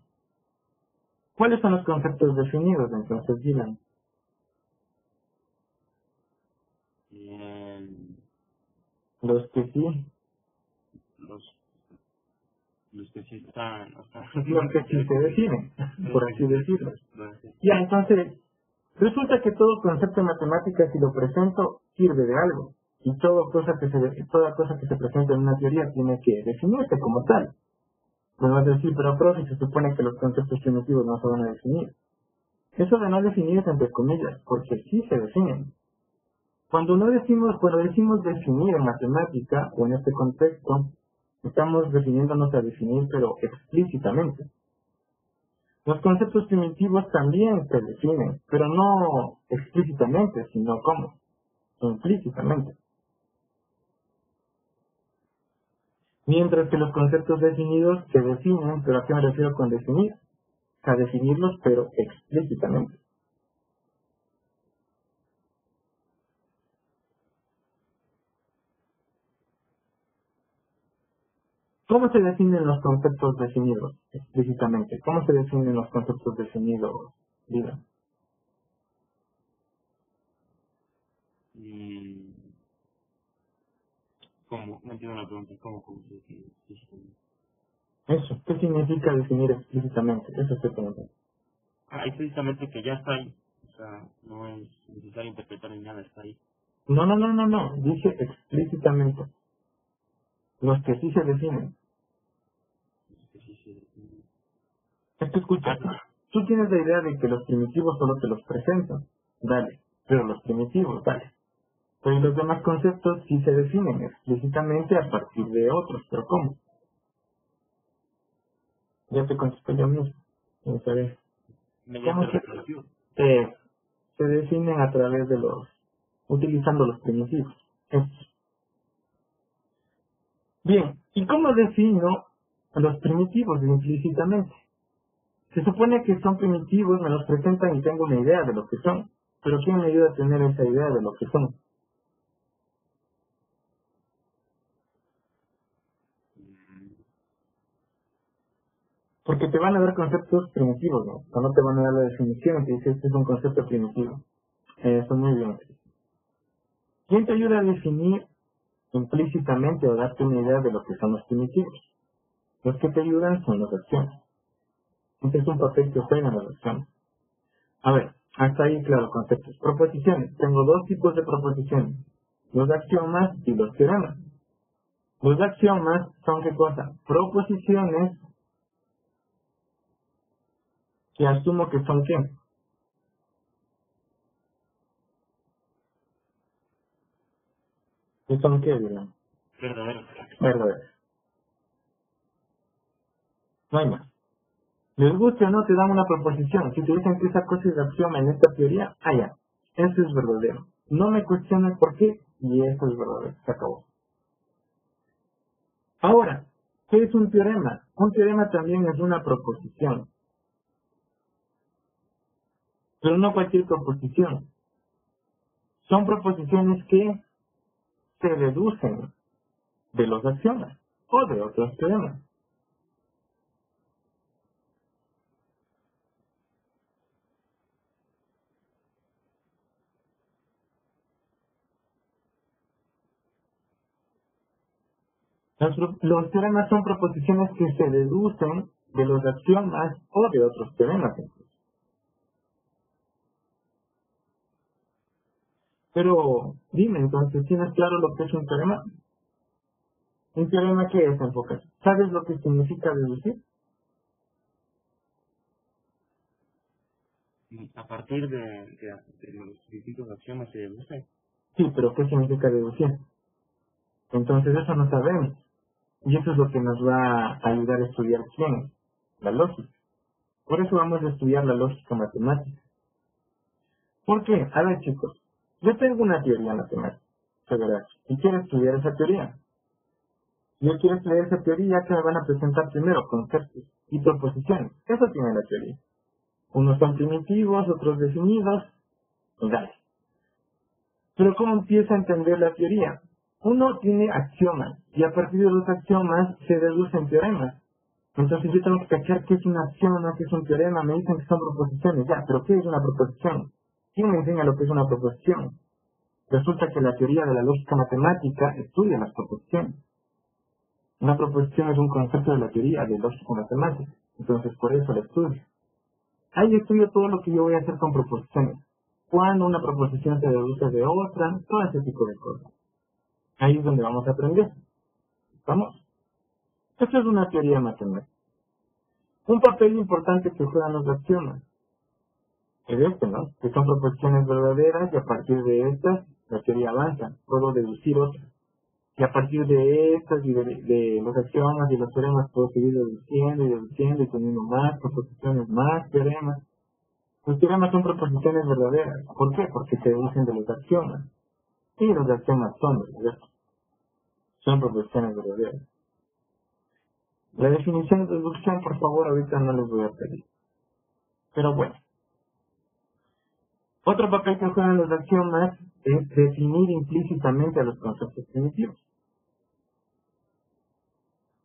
¿Cuáles son los conceptos definidos entonces, Dylan? Y Los que sí, los, los que sí están, o sea, los que sí se definen, por así decirlo. no sé. Ya, entonces, resulta que todo concepto de matemáticas, si lo presento, sirve de algo. Y toda cosa que se presenta en una teoría tiene que definirse como tal. Me vas a decir, pero profe, se supone que los conceptos primitivos no se van a definir. Eso de no definir es entre comillas, porque sí se definen. Cuando decimos definir en matemática, o en este contexto, estamos refiriéndonos a definir, pero explícitamente. Los conceptos primitivos también se definen, pero no explícitamente, sino como implícitamente. Mientras que los conceptos definidos se definen, pero ¿a qué me refiero con definir? A definirlos, pero explícitamente. ¿Cómo se definen los conceptos definidos explícitamente? ¿Cómo se definen los conceptos definidos, Lida? Y ¿cómo? No entiendo la pregunta, ¿cómo se define? Eso, ¿qué significa definir explícitamente? Eso se pregunta. Ah, es precisamente que ya está ahí. O sea, no es necesario interpretar ni nada, está ahí. No, dice explícitamente. Los que sí se definen. Es que sí se define. Es que escucha, Ah, no. tú tienes la idea de que los primitivos solo te los presentan. Dale, pero los primitivos, dale. Pero los demás conceptos sí se definen explícitamente a partir de otros. ¿Pero cómo? Ya te contesté yo mismo. Vamos a ver. Mediante ¿Cómo recursivo. se definen a través de utilizando los primitivos? Estos. Bien, ¿y cómo defino los primitivos implícitamente? Se supone que son primitivos, me los presentan y tengo una idea de lo que son. Pero ¿quién me ayuda a tener esa idea de lo que son? Porque te van a dar conceptos primitivos, ¿no? O no te van a dar la definición y te dice, este es un concepto primitivo. Eso muy bien. ¿Quién te ayuda a definir implícitamente o darte una idea de lo que son los primitivos? Los que te ayudan son las acciones. Este es un papel que juegan las acciones. A ver, hasta ahí claro, conceptos. Proposiciones. Tengo dos tipos de proposiciones. Los axiomas y los teoremas. Los axiomas son ¿qué cosa? Proposiciones que asumo que son ¿qué? ¿Que son qué, digamos? Verdadero. Verdaderas. No hay más. Les guste o no, te dan una proposición. Si te dicen que esa cosa es axioma en esta teoría, ya, eso es verdadero. No me cuestiones por qué, y eso es verdadero. Se acabó. Ahora, ¿qué es un teorema? Un teorema también es una proposición. Pero no cualquier proposición. Son proposiciones que se deducen de los axiomas o de otros teoremas. Los teoremas son proposiciones que se deducen de los axiomas o de otros teoremas. Pero dime entonces, ¿tienes claro lo que es un teorema? ¿Un teorema qué es, Enfocas? ¿Sabes lo que significa deducir? A partir de los distintos axiomas se deduce. Sí, pero ¿qué significa deducir? Entonces eso no sabemos. Y eso es lo que nos va a ayudar a estudiar quién, la lógica. Por eso vamos a estudiar la lógica matemática. ¿Por qué? A ver, chicos, yo tengo una teoría matemática, se verá, y quiero estudiar esa teoría. Yo quiero estudiar esa teoría que me van a presentar primero conceptos y proposiciones. Eso tiene la teoría. Unos son primitivos, otros definidos, y dale. Pero ¿cómo empieza a entender la teoría? Uno tiene axiomas, y a partir de los axiomas se deducen teoremas. Entonces yo tengo que cachar qué es un axioma, qué es un teorema, me dicen que son proposiciones, ya, pero ¿qué es una proposición? ¿Quién me enseña lo que es una proposición? Resulta que la teoría de la lógica matemática estudia las proposiciones. Una proposición es un concepto de la teoría de lógica matemática, entonces por eso la estudio. Ahí estudio todo lo que yo voy a hacer con proposiciones. Cuando una proposición se deduce de otra, todo ese tipo de cosas. Ahí es donde vamos a aprender. ¿Vamos? Esto es una teoría matemática. Un papel importante que juegan los axiomas es este, ¿no? Que son proposiciones verdaderas y a partir de estas la teoría avanza. Puedo deducir otras. Y a partir de estas y de los axiomas y los teoremas puedo seguir deduciendo y deduciendo y teniendo más proposiciones, más teoremas. Los teoremas son proposiciones verdaderas. ¿Por qué? Porque se deducen de los axiomas. Y los axiomas son verdaderos. Son proposiciones verdaderas. La definición de deducción, por favor, ahorita no les voy a pedir. Pero bueno. Otro papel que juegan los axiomas es definir implícitamente a los conceptos primitivos.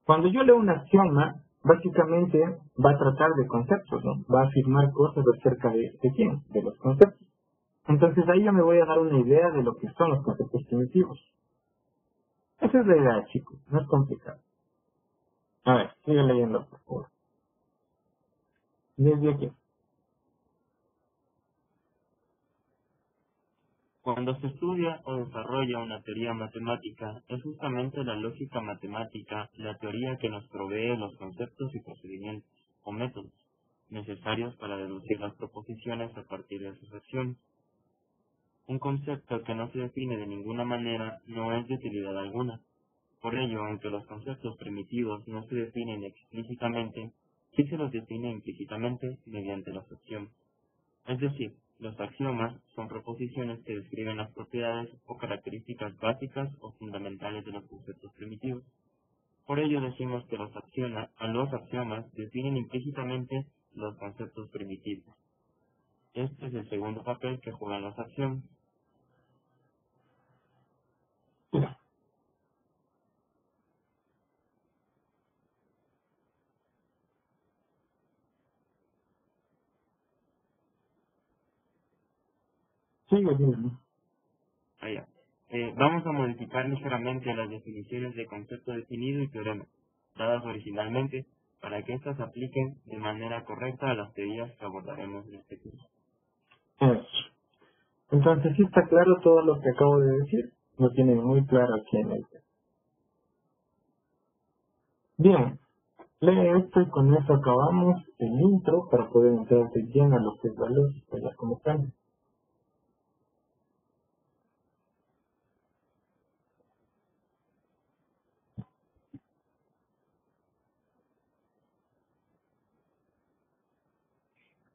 Cuando yo leo un axioma, básicamente va a tratar de conceptos, ¿no? Va a afirmar cosas acerca de quién, de los conceptos. Entonces ahí yo me voy a dar una idea de lo que son los conceptos primitivos. Esa es la idea, chicos, no es complicado. A ver, sigue leyendo, por favor. Desde aquí. Cuando se estudia o desarrolla una teoría matemática, es justamente la lógica matemática la teoría que nos provee los conceptos y procedimientos o métodos necesarios para deducir las proposiciones a partir de sus acciones. Un concepto que no se define de ninguna manera no es de utilidad alguna. Por ello, aunque los conceptos primitivos no se definen explícitamente, sí se los define implícitamente mediante los axiomas. Es decir, los axiomas son proposiciones que describen las propiedades o características básicas o fundamentales de los conceptos primitivos. Por ello decimos que los axiomas definen implícitamente los conceptos primitivos. Este es el segundo papel que juegan los axiomas. Sigue, sigue. Allá. Vamos a modificar ligeramente las definiciones de concepto definido y teorema, dadas originalmente, para que éstas se apliquen de manera correcta a las teorías que abordaremos en este curso. Eso. Entonces, ¿sí está claro todo lo que acabo de decir? Lo tienen muy claro aquí en el texto. Bien, lee esto y con eso acabamos el intro para poder entrar de lleno a lo que es la lógica ya como tal.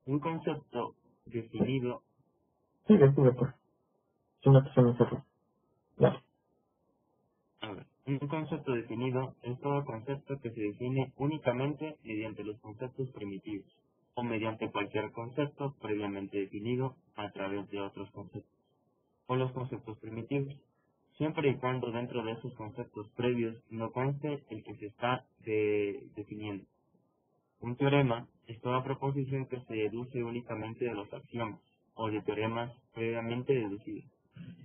Un concepto definido, Sigue, pues. Si no te se me cerró. Ya. un concepto definido es todo concepto que se define únicamente mediante los conceptos primitivos o mediante cualquier concepto previamente definido a través de otros conceptos o los conceptos primitivos, siempre y cuando dentro de esos conceptos previos no conste el que se está definiendo. Un teorema es toda proposición que se deduce únicamente de los axiomas o de teoremas previamente deducidos,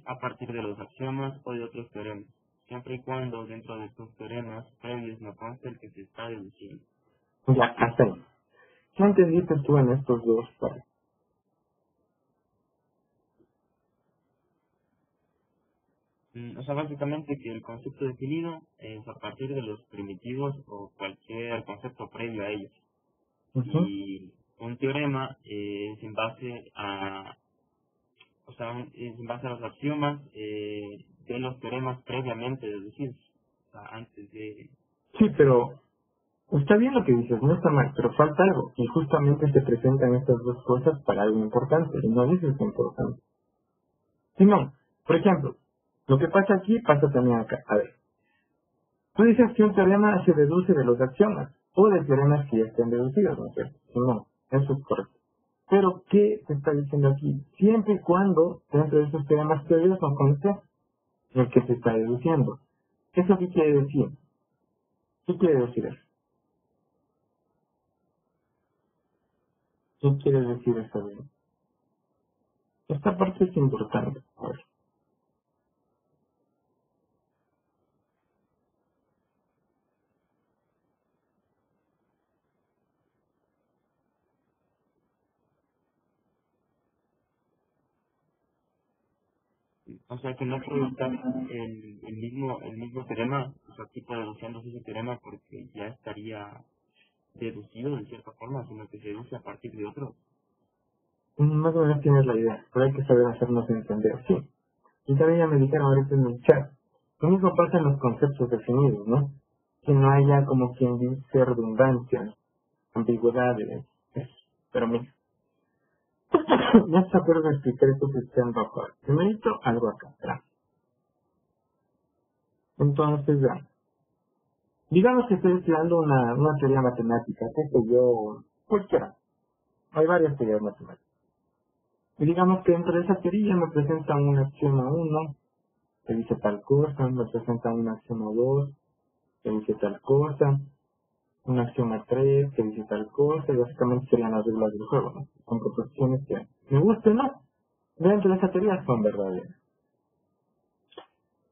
a partir de los axiomas o de otros teoremas, siempre y cuando dentro de estos teoremas previos no conste el que se está deduciendo. Ya, hasta ahí. ¿Qué entendiste tú en estos dos pares? O sea, básicamente que el concepto definido es a partir de los primitivos o cualquier concepto previo a ellos. Y un teorema es en base a, es en base a los axiomas de los teoremas previamente deducidos, o sea, antes de... Sí, pero está bien lo que dices, no está mal, pero falta algo. Y justamente se presentan estas dos cosas para algo importante, y no dices lo importante. Simón, por ejemplo, lo que pasa aquí pasa también acá. A ver, tú dices que un teorema se deduce de los axiomas, o de teoremas que ya estén deducidos, ¿no es cierto? Simón, eso es correcto. Pero, ¿qué se está diciendo aquí? Siempre y cuando dentro de esos teoremas previos no conste el que se está deduciendo. ¿Eso qué quiere decir? ¿Qué quiere decir eso? ¿Qué quiere decir eso? Esta parte es importante. A ver. O sea, que no puede estar el mismo teorema, o sea, tipo deduciéndose ese teorema porque ya estaría deducido de cierta forma, sino que se deduce a partir de otro. Más o menos tienes la idea, pero hay que saber hacernos entender. Sí. Y también ya me dijeron ahorita en el chat. Lo mismo pasa en los conceptos definidos, ¿no? Que no haya como quien dice redundancia, ambigüedades. Pero mira, ya se acuerdo de explicar esto que está en rojo. Primero algo acá atrás. Entonces, vean. Digamos que estoy estudiando una teoría matemática, qué sé yo, cualquiera. Hay varias teorías matemáticas. Y digamos que dentro de esa teoría me presentan un axioma 1 que dice tal cosa, me presentan un axioma 2 que dice tal cosa, un axioma 3 que dice tal cosa, y básicamente serían las reglas del juego, ¿no? Son proposiciones que me gusten o no, dentro de esa teoría son verdaderas.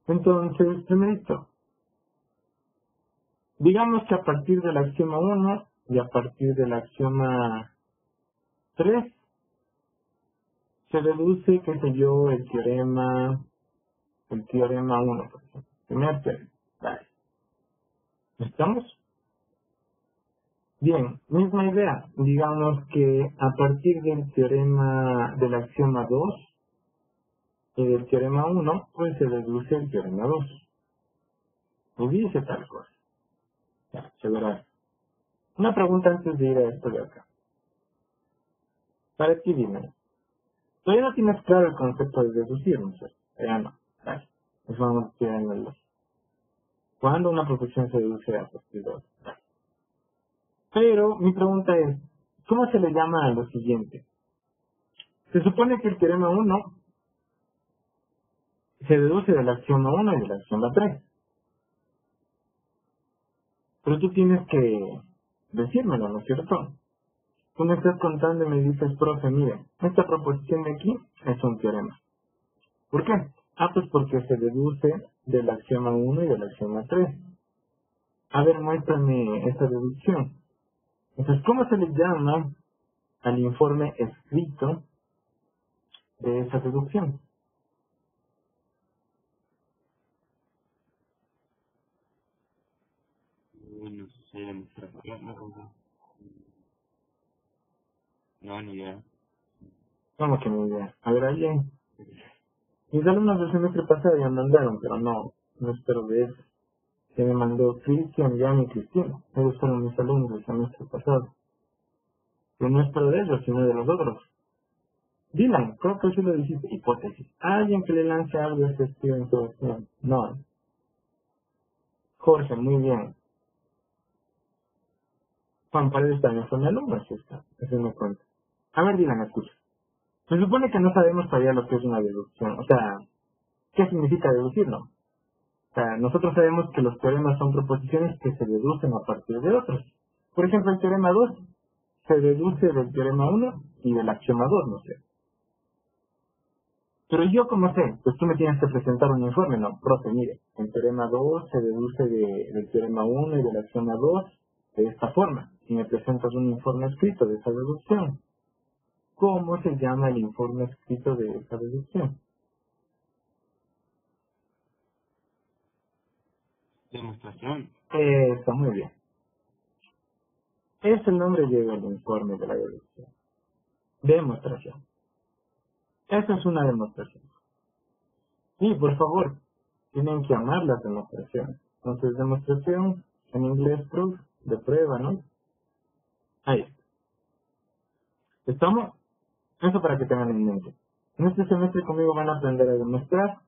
Entonces, primerito, digamos que a partir del axioma 1 y a partir del axioma 3 se deduce, qué sé yo, el teorema 1, por ejemplo. Primer teorema. Vale. ¿Estamos? Bien, misma idea. Digamos que a partir del teorema del axioma 2 y del teorema 1, pues se deduce el teorema 2. Y dice tal cosa. Ya, se verá. Una pregunta antes de ir a esto de acá. Para ti, dime. Todavía no tienes claro el concepto de deducir, ¿no es cierto? Ya no. Vale. Pues vamos a tirar en el 2. ¿Cuándo una proposición se deduce a partir de 2? Pero mi pregunta es, ¿cómo se le llama a lo siguiente? Se supone que el teorema 1 se deduce del axioma 1 y del axioma 3. Pero tú tienes que decírmelo, ¿no es cierto? Tú me estás contando y me dices, profe, mire, esta proposición de aquí es un teorema. ¿Por qué? Ah, pues porque se deduce del axioma 1 y del axioma 3. A ver, muéstrame esa deducción. Entonces, ¿cómo se le llama al informe escrito de esa deducción? No sé, no, ni idea. Vamos que ni idea. A ver, alguien. Mis alumnos del semestre pasado ya mandaron, pero no espero de eso. Que me mandó Cristian, Jan y Cristina. Ellos fueron mis alumnos del semestre pasado. pero no es solo de ellos, sino de los otros. Dylan, creo que sí lo dijiste, hipótesis. Alguien que le lance algo a este estilo de introducción. No. Jorge, muy bien. Juan Paredes también fue mi alumno, así está. Eso me cuenta. A ver, Dylan, escucha. Se supone que no sabemos todavía lo que es una deducción. O sea, ¿qué significa deducirlo? O sea, nosotros sabemos que los teoremas son proposiciones que se deducen a partir de otros. Por ejemplo, el teorema 2 se deduce del teorema 1 y del axioma 2, no sé. Pero yo, como sé, pues tú me tienes que presentar un informe, no, profe, mire, el teorema 2 se deduce del teorema 1 y del axioma 2 de esta forma. Y me presentas un informe escrito de esa deducción. ¿Cómo se llama el informe escrito de esa deducción? Demostración. Está muy bien. Es el nombre lleva el informe de la deducción. Demostración. Esa es una demostración. Y, por favor, tienen que amar las demostraciones. Entonces, demostración, en inglés, proof, de prueba, ¿no? Ahí está. ¿Estamos? Eso para que tengan en mente. En este semestre conmigo van a aprender a demostrar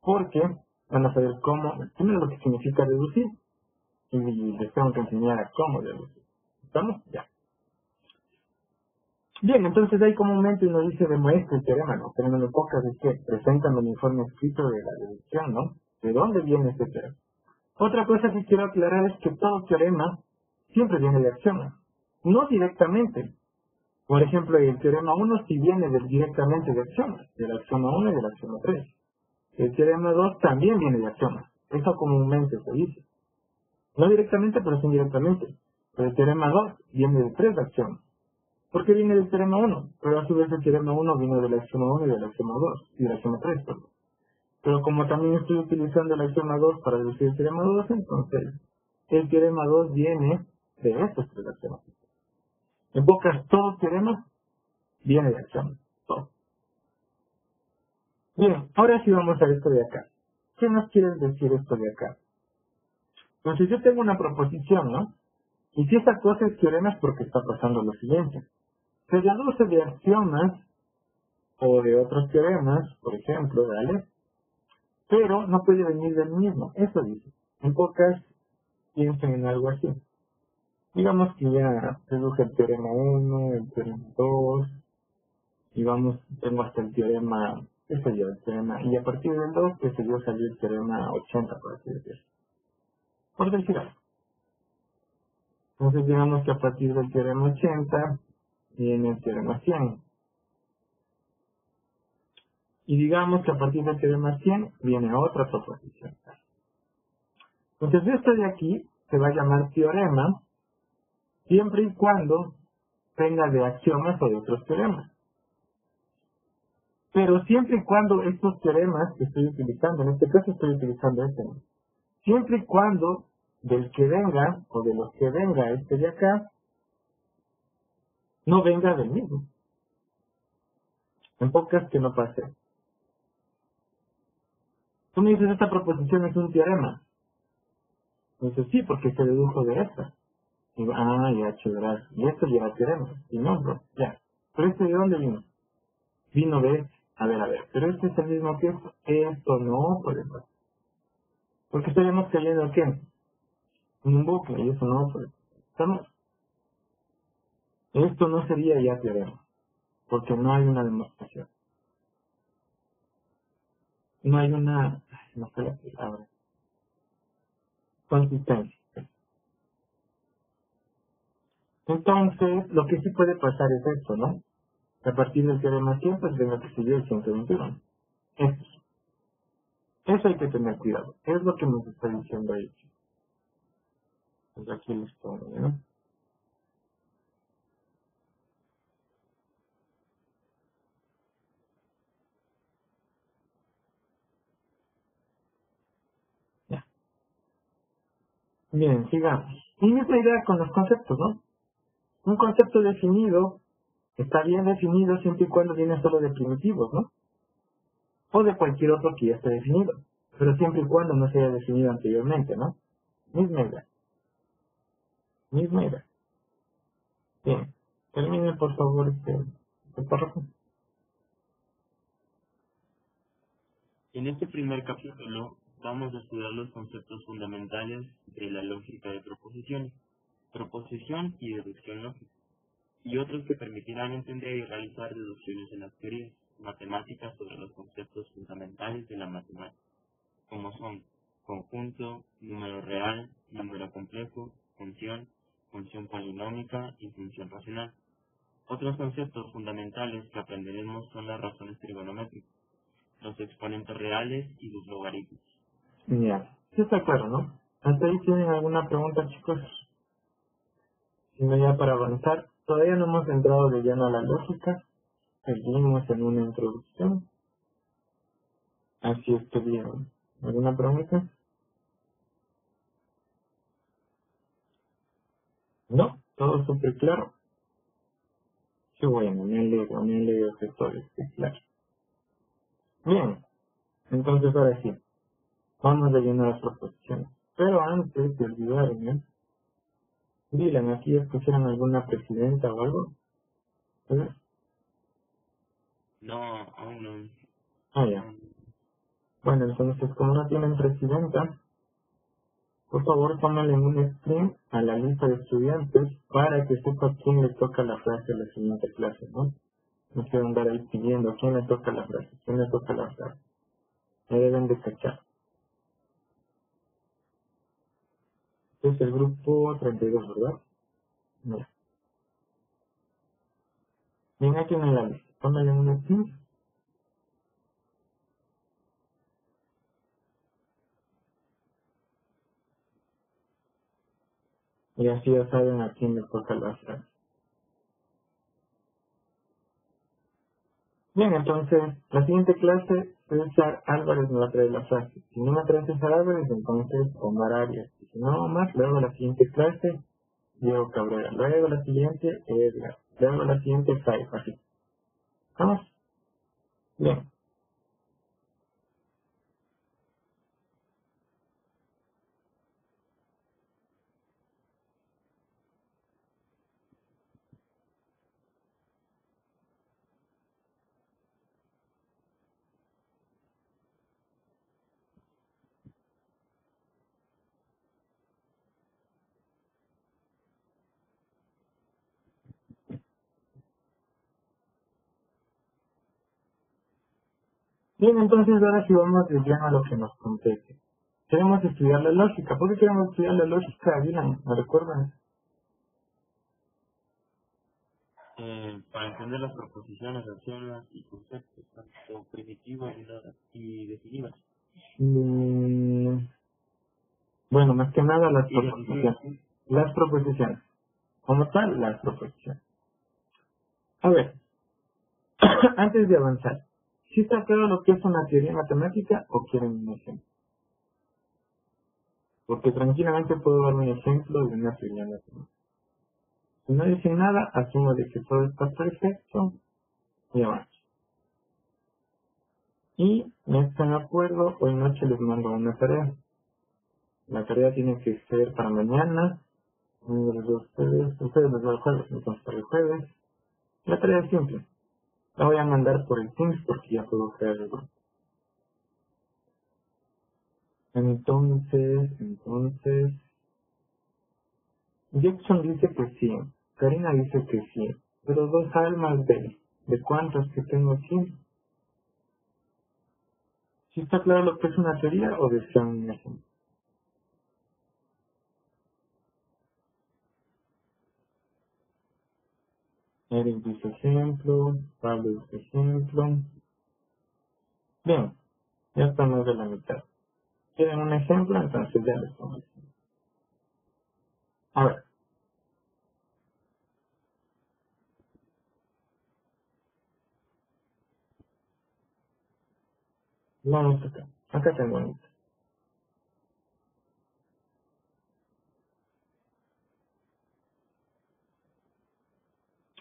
porque van a saber cómo, primero lo que significa deducir y les tengo que enseñar a cómo deducir. ¿Estamos? Ya. Bien, entonces ahí comúnmente uno dice demuestra el teorema, ¿no? Pero en pocas es que presentan el informe escrito de la deducción, ¿no? ¿De dónde viene este teorema? Otra cosa que quiero aclarar es que todo teorema siempre viene de axiomas, no directamente. Por ejemplo, el teorema 1 sí viene directamente de axiomas, del axioma 1 y del axioma 3. El teorema 2 también viene de axiomas. Eso comúnmente se dice. No directamente, pero sí indirectamente. Pero el teorema 2 viene de 3 axiomas. ¿Por qué viene del teorema 1? Pero a su vez el teorema 1 viene del axioma 1 y del axioma 2, y del axioma 3, perdón. Pero como también estoy utilizando el axioma 2 para deducir el teorema 2, entonces el teorema 2 viene de estos 3 axiomas. En pocas, todo teorema viene de axiomas. Todo. Bien, ahora sí vamos a esto de acá. ¿Qué nos quiere decir esto de acá? Entonces yo tengo una proposición, ¿no? Y si esta cosa es teorema es porque está pasando lo siguiente. Se deduce de axiomas o de otros teoremas, por ejemplo, ¿vale? Pero no puede venir del mismo. Eso dice. En pocas piensen en algo así. Digamos que ya deduje el teorema 1, el teorema 2, y vamos, tengo hasta el teorema, qué sé yo, el teorema, y a partir del 2, que se dio salir el teorema 80, por así decirlo. Por decir algo. Entonces digamos que a partir del teorema 80 viene el teorema 100. Y digamos que a partir del teorema 100 viene otra proposición. Entonces esto de aquí se va a llamar teorema siempre y cuando venga de axiomas o de otros teoremas. Pero siempre y cuando estos teoremas que estoy utilizando, en este caso estoy utilizando este, ¿no? Siempre y cuando del que venga o de los que venga este de acá, no venga del mismo. En pocas que no pase. Tú me dices, esta proposición es un teorema. Me dices, sí, porque se dedujo de esta. Y digo, ya, chévere. Y esto lleva teorema. Y no, bro, ya. ¿Pero este de dónde vino? Vino de, a ver, pero este es el mismo que esto. Esto no puede pasar. Porque estaríamos cayendo aquí en un bucle y eso no puede pasar. Esto no sería ya teorema. Porque no hay una demostración. No hay una, no sé la palabra, consistencia. Entonces, lo que sí puede pasar es esto, ¿no? A partir del teorema 100, pues venga que se dio el 121. Eso. Eso hay que tener cuidado. Es lo que nos está diciendo ahí. Pues aquí les pongo, ¿no? Ya. Bien, sigamos. Y misma idea con los conceptos, ¿no? Un concepto definido está bien definido siempre y cuando viene solo de primitivos, ¿no? O de cualquier otro que ya esté definido. Pero siempre y cuando no se haya definido anteriormente, ¿no? Misma idea. Misma idea. Bien. Termine, por favor, este párrafo. En este primer capítulo vamos a estudiar los conceptos fundamentales de la lógica de proposiciones, proposición y deducción lógica, y otros que permitirán entender y realizar deducciones en las teorías matemáticas sobre los conceptos fundamentales de la matemática, como son conjunto, número real, número complejo, función, función polinómica y función racional. Otros conceptos fundamentales que aprenderemos son las razones trigonométricas, los exponentes reales y sus logaritmos. Ya, sí está claro, ¿no? ¿Hasta ahí tienen alguna pregunta, chicos? Si no, ya para avanzar, todavía no hemos entrado de lleno a la lógica, seguimos en una introducción, así estuvieron. ¿Alguna pregunta? No, todo súper claro. Qué bueno, me alegro que todo esté claro. Bien, entonces ahora sí, vamos a llenar las proposiciones. Pero antes de olvidarme, Dylan, ¿aquí escucharon alguna presidenta o algo? ¿Sí? No, aún no. Ah, ya. Bueno, entonces, como no tienen presidenta, por favor pónganle un screen a la lista de estudiantes para que sepa quién le toca la frase de la siguiente clase, ¿no? No quiero andar ahí pidiendo quién le toca la frase, quién le toca la frase. Ya deben de cachar. Este es el grupo 32, ¿verdad? Mira. Bien, aquí en la lista. Pónganle un screen y así ya saben a quién le toca la frase. Bien, entonces, la siguiente clase, César Álvarez me va a traer la frase. Si no me trae César Álvarez, entonces Omar Arias. Y si no, Omar, luego la siguiente clase, Diego Cabrera. Luego la siguiente, Edgar. Luego la siguiente, Saifa. Así. ¿Vamos? Bien. Bien, entonces ahora sí vamos de lleno a lo que nos compete. Queremos estudiar la lógica. ¿Por qué queremos estudiar la lógica, Dylan? ¿Me recuerdan? Para entender las proposiciones, acciones y conceptos, tanto primitivas y definidas. Mm, bueno, más que nada las Y definidas. proposiciones. Las proposiciones. Como tal, las proposiciones. A ver, antes de avanzar, ¿sí está claro lo que es una teoría matemática o quieren un ejemplo? Porque tranquilamente puedo dar un ejemplo de una teoría matemática. Si no dicen nada, asumo de que todo está perfecto y avanzo. Y me están de acuerdo, hoy noche les mando una tarea. La tarea tiene que ser para mañana, ustedes les va el jueves, entonces para el jueves. La tarea es simple. La voy a mandar por el Teams porque ya puedo crear el grupo. Entonces, Jackson dice que sí, Karina dice que sí, pero dos almas de cuántas que tengo aquí. ¿Sí está claro lo que es una teoría o desean un ejemplo? Eric dice ejemplo, Pablo dice ejemplo. Bien, ya estamos de la mitad. ¿Quieren un ejemplo? Entonces ya les pongo. A ver, vamos acá. Acá tengo un.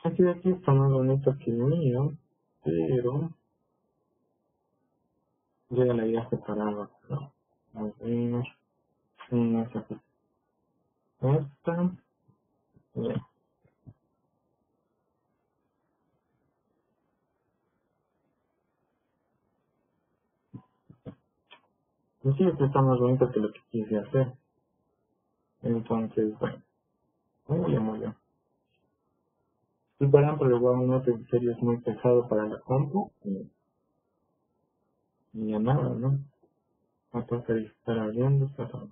Aquí de aquí está más bonito que el mío, pero yo ya la había separado. No. A ver, no sé qué. Esta, bien. Y sí, esto está más bonito que lo que quise hacer. Entonces, bueno, muy bien. Y por ejemplo, igual un otro en serio es muy pesado para la compu y ya nada, ¿no? No tengo que estar abriendo, está todo.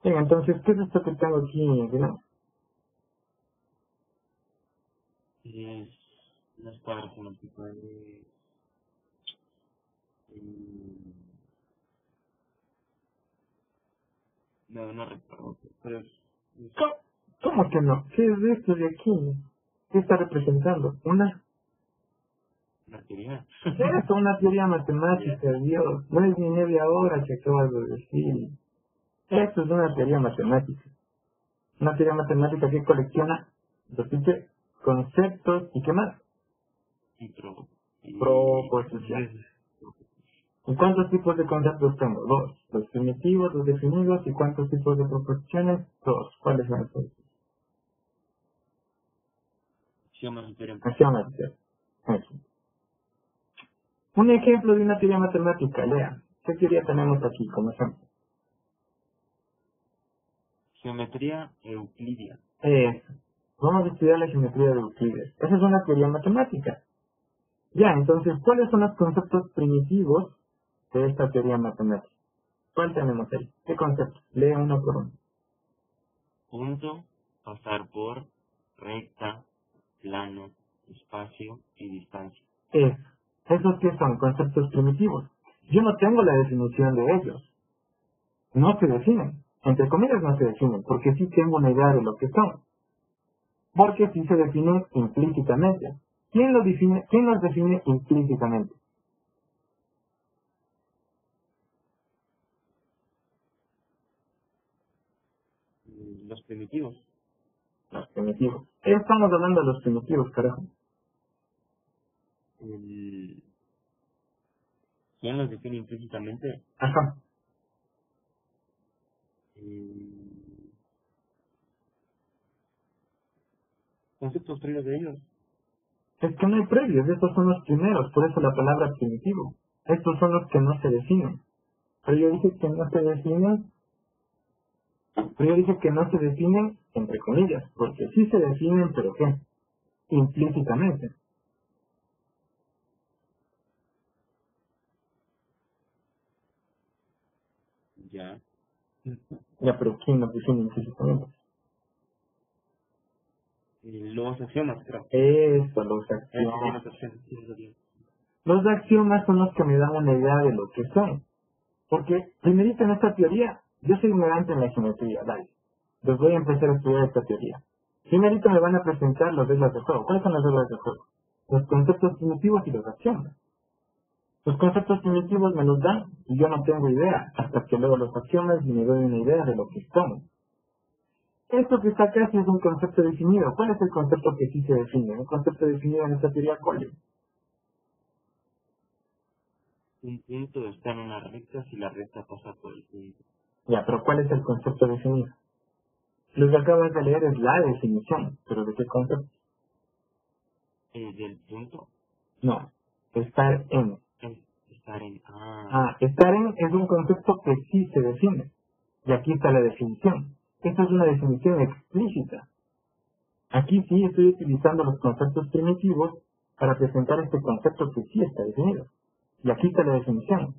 Bien, entonces, ¿qué es esto que tengo aquí? ¿No? Es una escuadra genética de... no recuerdo, pero es ¿Cómo que no? ¿Qué es esto de aquí? ¿Qué está representando? una teoría. Es una teoría matemática, Dios. No es ni media hora que acabas de decir. Esto es una teoría matemática. Una teoría matemática que colecciona, repite, conceptos y qué más. Proposiciones. ¿Y cuántos tipos de conceptos tengo? Dos. Los primitivos, los definidos. ¿Y cuántos tipos de proposiciones? Dos. ¿Cuáles son esos? Axiomas. Eso. Un ejemplo de una teoría matemática, lea. ¿Qué teoría tenemos aquí como ejemplo? Geometría euclidia. Eso. Vamos a estudiar la geometría de Euclides. Esa es una teoría matemática. Ya, entonces, ¿cuáles son los conceptos primitivos de esta teoría matemática? ¿Cuál tenemos ahí? ¿Qué conceptos? Lee uno por uno. Punto, pasar por, recta, plano, espacio y distancia. ¿Esos qué son? Conceptos primitivos. Yo no tengo la definición de ellos. No se definen. Entre comillas no se definen, porque sí tengo una idea de lo que son. Porque sí se definen implícitamente. ¿Quién los define implícitamente? Los primitivos. Los primitivos. Estamos hablando de los primitivos, carajo. ¿Quién los define implícitamente? Ajá. Conceptos previos de ellos. Es que no hay previos, estos son los primeros, por eso la palabra primitivo. Estos son los que no se definen. Pero yo dije que no se definen, entre comillas, porque sí se definen, pero ¿qué? Implícitamente. Ya. Ya, pero ¿quién los define implícitamente? Los axiomas, creo. Eso, los axiomas. Los axiomas son los que me dan una idea de lo que son. Porque, primerito en esta teoría, yo soy ignorante en la geometría, dale. Les voy a empezar a estudiar esta teoría. Primerito me van a presentar las reglas de juego. ¿Cuáles son las reglas de juego? Los conceptos primitivos y los axiomas. Los conceptos primitivos me los dan y yo no tengo idea hasta que leo los axiomas y me doy una idea de lo que son. Esto que está acá sí es un concepto definido. ¿Cuál es el concepto que sí se define? Un concepto definido en esta teoría, ¿cuál es? Un punto está en una recta si la recta pasa por el punto. Ya, pero ¿cuál es el concepto definido? Lo que acabas de leer es la definición, pero ¿de qué concepto? ¿Del punto? No, estar en. Estar en. Estar en es un concepto que sí se define. Y aquí está la definición. Esta es una definición explícita. Aquí sí estoy utilizando los conceptos primitivos para presentar este concepto que sí está definido. Y aquí está la definición.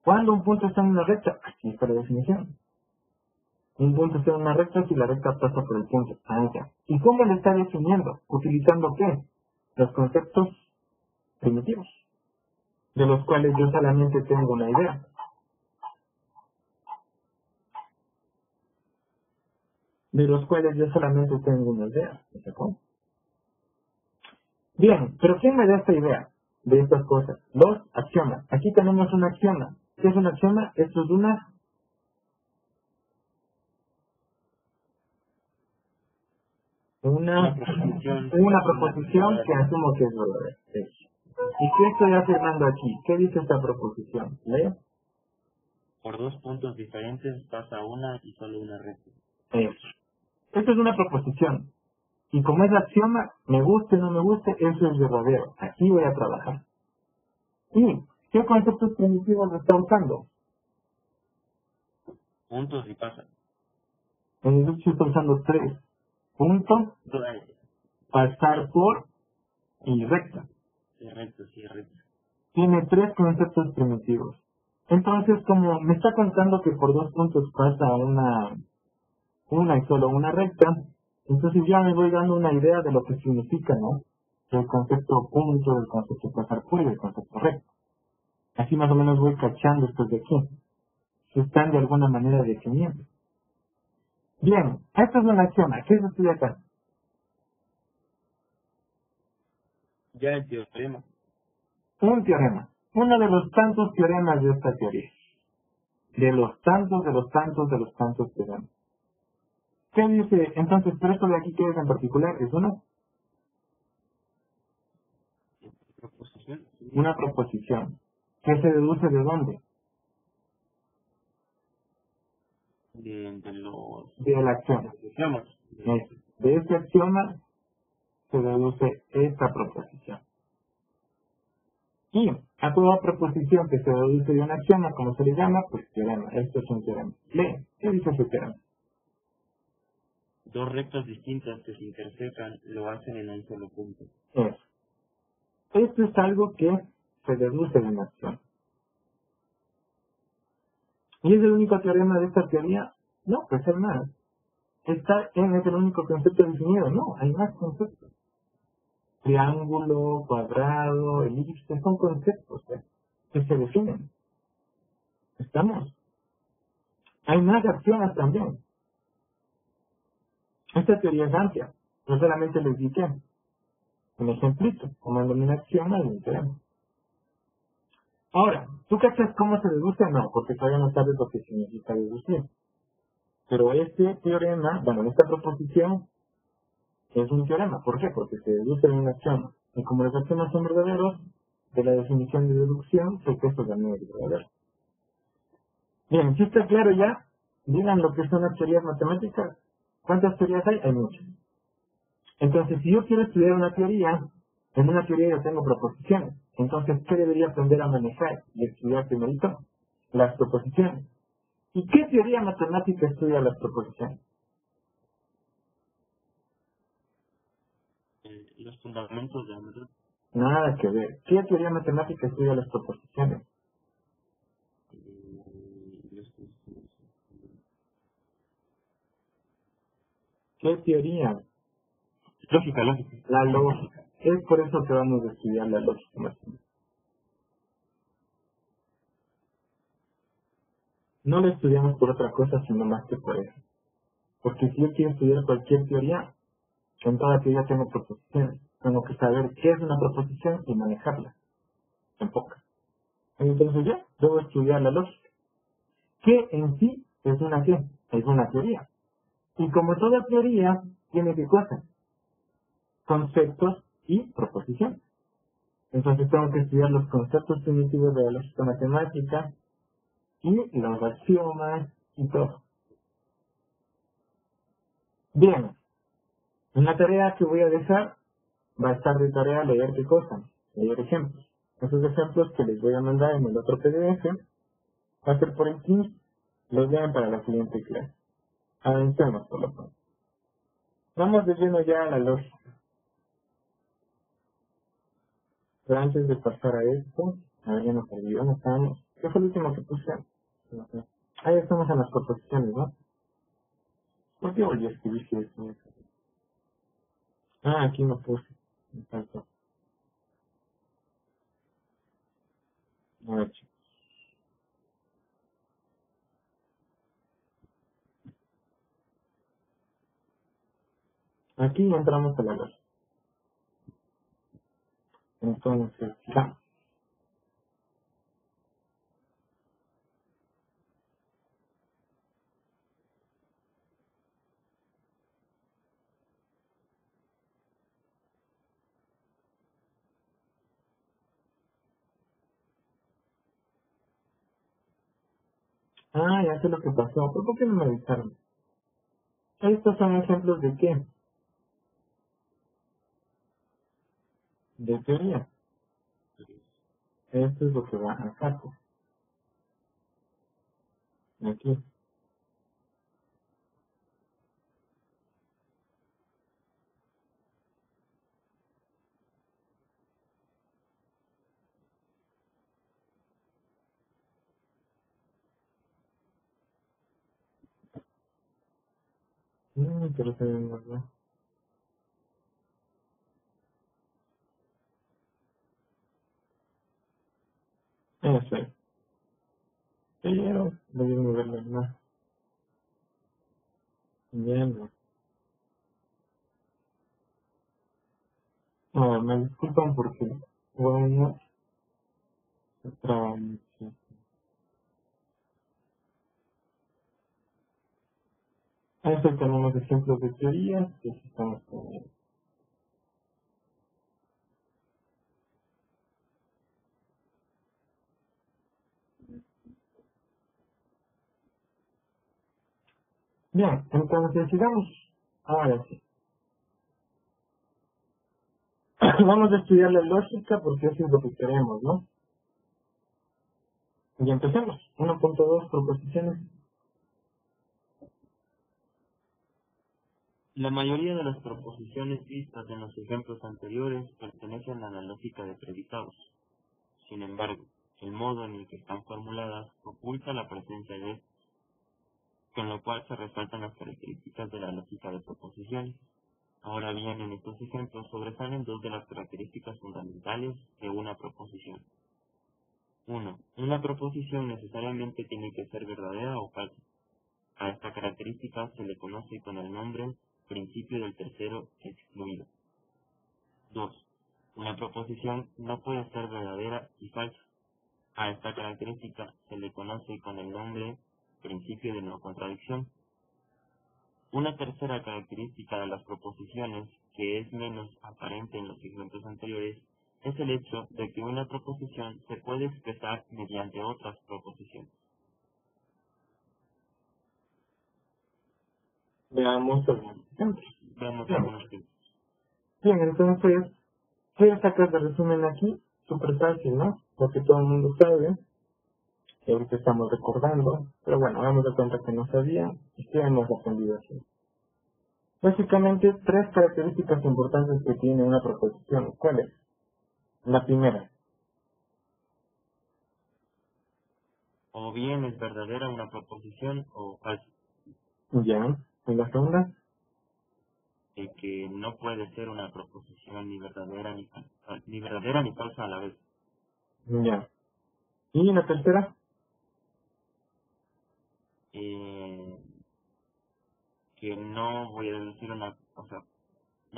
¿Cuándo un punto está en una recta? Aquí está la definición. Un punto está en una recta si la recta pasa por el punto. Ya. ¿Y cómo lo está definiendo? ¿Utilizando qué? Los conceptos primitivos, de los cuales yo solamente tengo una idea. Bien, pero ¿quién me da esta idea de estas cosas? Los axiomas. Aquí tenemos un axioma. ¿Qué es un axioma? Esto es una proposición que asumo que es verdadera. ¿Y qué estoy afirmando aquí? ¿Qué dice esta proposición? ¿Lee? Por dos puntos diferentes pasa una y solo una recta. Eso. Esto es una proposición. Y como es axioma, me guste o no me guste, eso es verdadero. Aquí voy a trabajar. Y ¿Qué conceptos primitivos está usando? Puntos y pasa. En el hecho está usando 3. Punto, pasar por y recta. Sí, recto, sí, recto. Tiene 3 conceptos primitivos. Entonces, como me está contando que por 2 puntos pasa una y solo una recta, entonces ya me voy dando una idea de lo que significa, ¿no? El concepto punto, el concepto pasar por y el concepto recto. Así más o menos voy cachando estos de aquí. Se están de alguna manera definiendo. Bien, esto es una axioma. ¿Qué es esto de acá? Ya el teorema. Un teorema. Uno de los tantos teoremas de esta teoría. De los tantos teoremas. ¿Qué dice? Entonces, pero esto de aquí, ¿qué es en particular? Es Proposición. una proposición. ¿Qué se deduce de dónde? De los De la axioma. axiomas. De este axioma se deduce esta proposición. Y a toda proposición que se deduce de un axioma, como se le llama, pues teorema. Esto es un teorema. Lee, ¿qué dice ese teorema? Dos rectas distintas que se intersecan lo hacen en un solo punto. Eso. Esto es algo que se deduce de una axioma. ¿Y es el único teorema de esta teoría? No, pues hay más. Está en es el único concepto definido. No, hay más conceptos. Triángulo, cuadrado, elipse, son conceptos que se definen. ¿Estamos? Hay más acciones también. Esta teoría es amplia. No solamente les dije un ejemplito, tomando una acción y un teorema. Ahora, ¿tú cachas cómo se deduce? No, porque todavía no sabes lo que significa deducir. Pero este teorema, bueno, esta proposición es un teorema. ¿Por qué? Porque se deduce de una axioma. Y como los axiomas son verdaderos, de la definición de deducción, sé que eso también es verdadero. Bien, si está claro ya, digan lo que son las teorías matemáticas. ¿Cuántas teorías hay? Hay muchas. Entonces, si yo quiero estudiar una teoría, en una teoría yo tengo proposiciones. Entonces, ¿qué debería aprender a manejar y estudiar primerito? Las proposiciones. ¿Y qué teoría matemática estudia las proposiciones? Los fundamentos de la verdad. Nada que ver. ¿Qué teoría matemática estudia las proposiciones? Los- ¿Qué teoría? Lógica, lógica. La lógica. Es por eso que vamos a estudiar la lógica matemática. No la estudiamos por otra cosa, sino más que por eso. Porque si yo quiero estudiar cualquier teoría, en toda teoría tengo proposiciones. Tengo que saber qué es una proposición y manejarla. En pocas. Entonces ya, debo estudiar la lógica. ¿Qué en sí es una qué? Es una teoría. Y como toda teoría, tiene qué cosas? Conceptos y proposiciones. Entonces tengo que estudiar los conceptos primitivos de la lógica matemática y los axiomas y todo. Bien, en la tarea que voy a dejar va a estar de tarea leer qué cosa, leer ejemplos. Esos ejemplos que les voy a mandar en el otro PDF va a ser por el Teams, los vean para la siguiente clase. Avancemos por lo pronto. Vamos de lleno ya a la lógica. Pero antes de pasar a esto, a ver, ya nos olvidó, no estábamos. ¿Qué fue el último que puse? No sé. Ahí estamos en las proposiciones, ¿no? ¿Por qué volví a escribir si esto no es así? Ah, aquí no puse. Me faltó. A ver, chicos. Aquí entramos a la lógica. Entonces, ya. Ah, ya sé lo que pasó. ¿Por qué no me avisaron? Estos son ejemplos de qué? De teoría. Esto es lo que va acá. Aquí. Pero se ve más, ¿no? Eso es. Pero debemos verlo más. Bien. Me disculpan porque bueno, otra sí. Eso tenemos ejemplos de teorías que sí estamos teniendo. Bien, entonces sigamos. Ahora sí. Vamos a estudiar la lógica porque eso es lo que queremos, ¿no? Y empecemos. 1.2 proposiciones. La mayoría de las proposiciones vistas en los ejemplos anteriores pertenecen a la lógica de predicados. Sin embargo, el modo en el que están formuladas oculta la presencia de estos, con lo cual se resaltan las características de la lógica de proposiciones. Ahora bien, en estos ejemplos sobresalen dos de las características fundamentales de una proposición. 1. Una proposición necesariamente tiene que ser verdadera o falsa. A esta característica se le conoce con el nombre principio del tercero excluido. 2. Una proposición no puede ser verdadera y falsa. A esta característica se le conoce con el nombre principio de no contradicción. Una tercera característica de las proposiciones, que es menos aparente en los ejemplos anteriores, es el hecho de que una proposición se puede expresar mediante otras proposiciones. Veamos algunos ejemplos. Veamos Bien, algunos ejemplos. bien, entonces, ¿qué sacas de resumen aquí? Súper fácil, ¿no? Lo que todo el mundo sabe, que ahorita estamos recordando, pero bueno, damos de cuenta que no sabía y que hemos aprendido aquí. Básicamente, tres características importantes que tiene una proposición. ¿Cuál es? La primera, O bien es verdadera una proposición o falsa, ya. Y la segunda, de que no puede ser una proposición ni verdadera ni falsa a la vez. ya. Y la tercera, Eh, que no voy a deducir una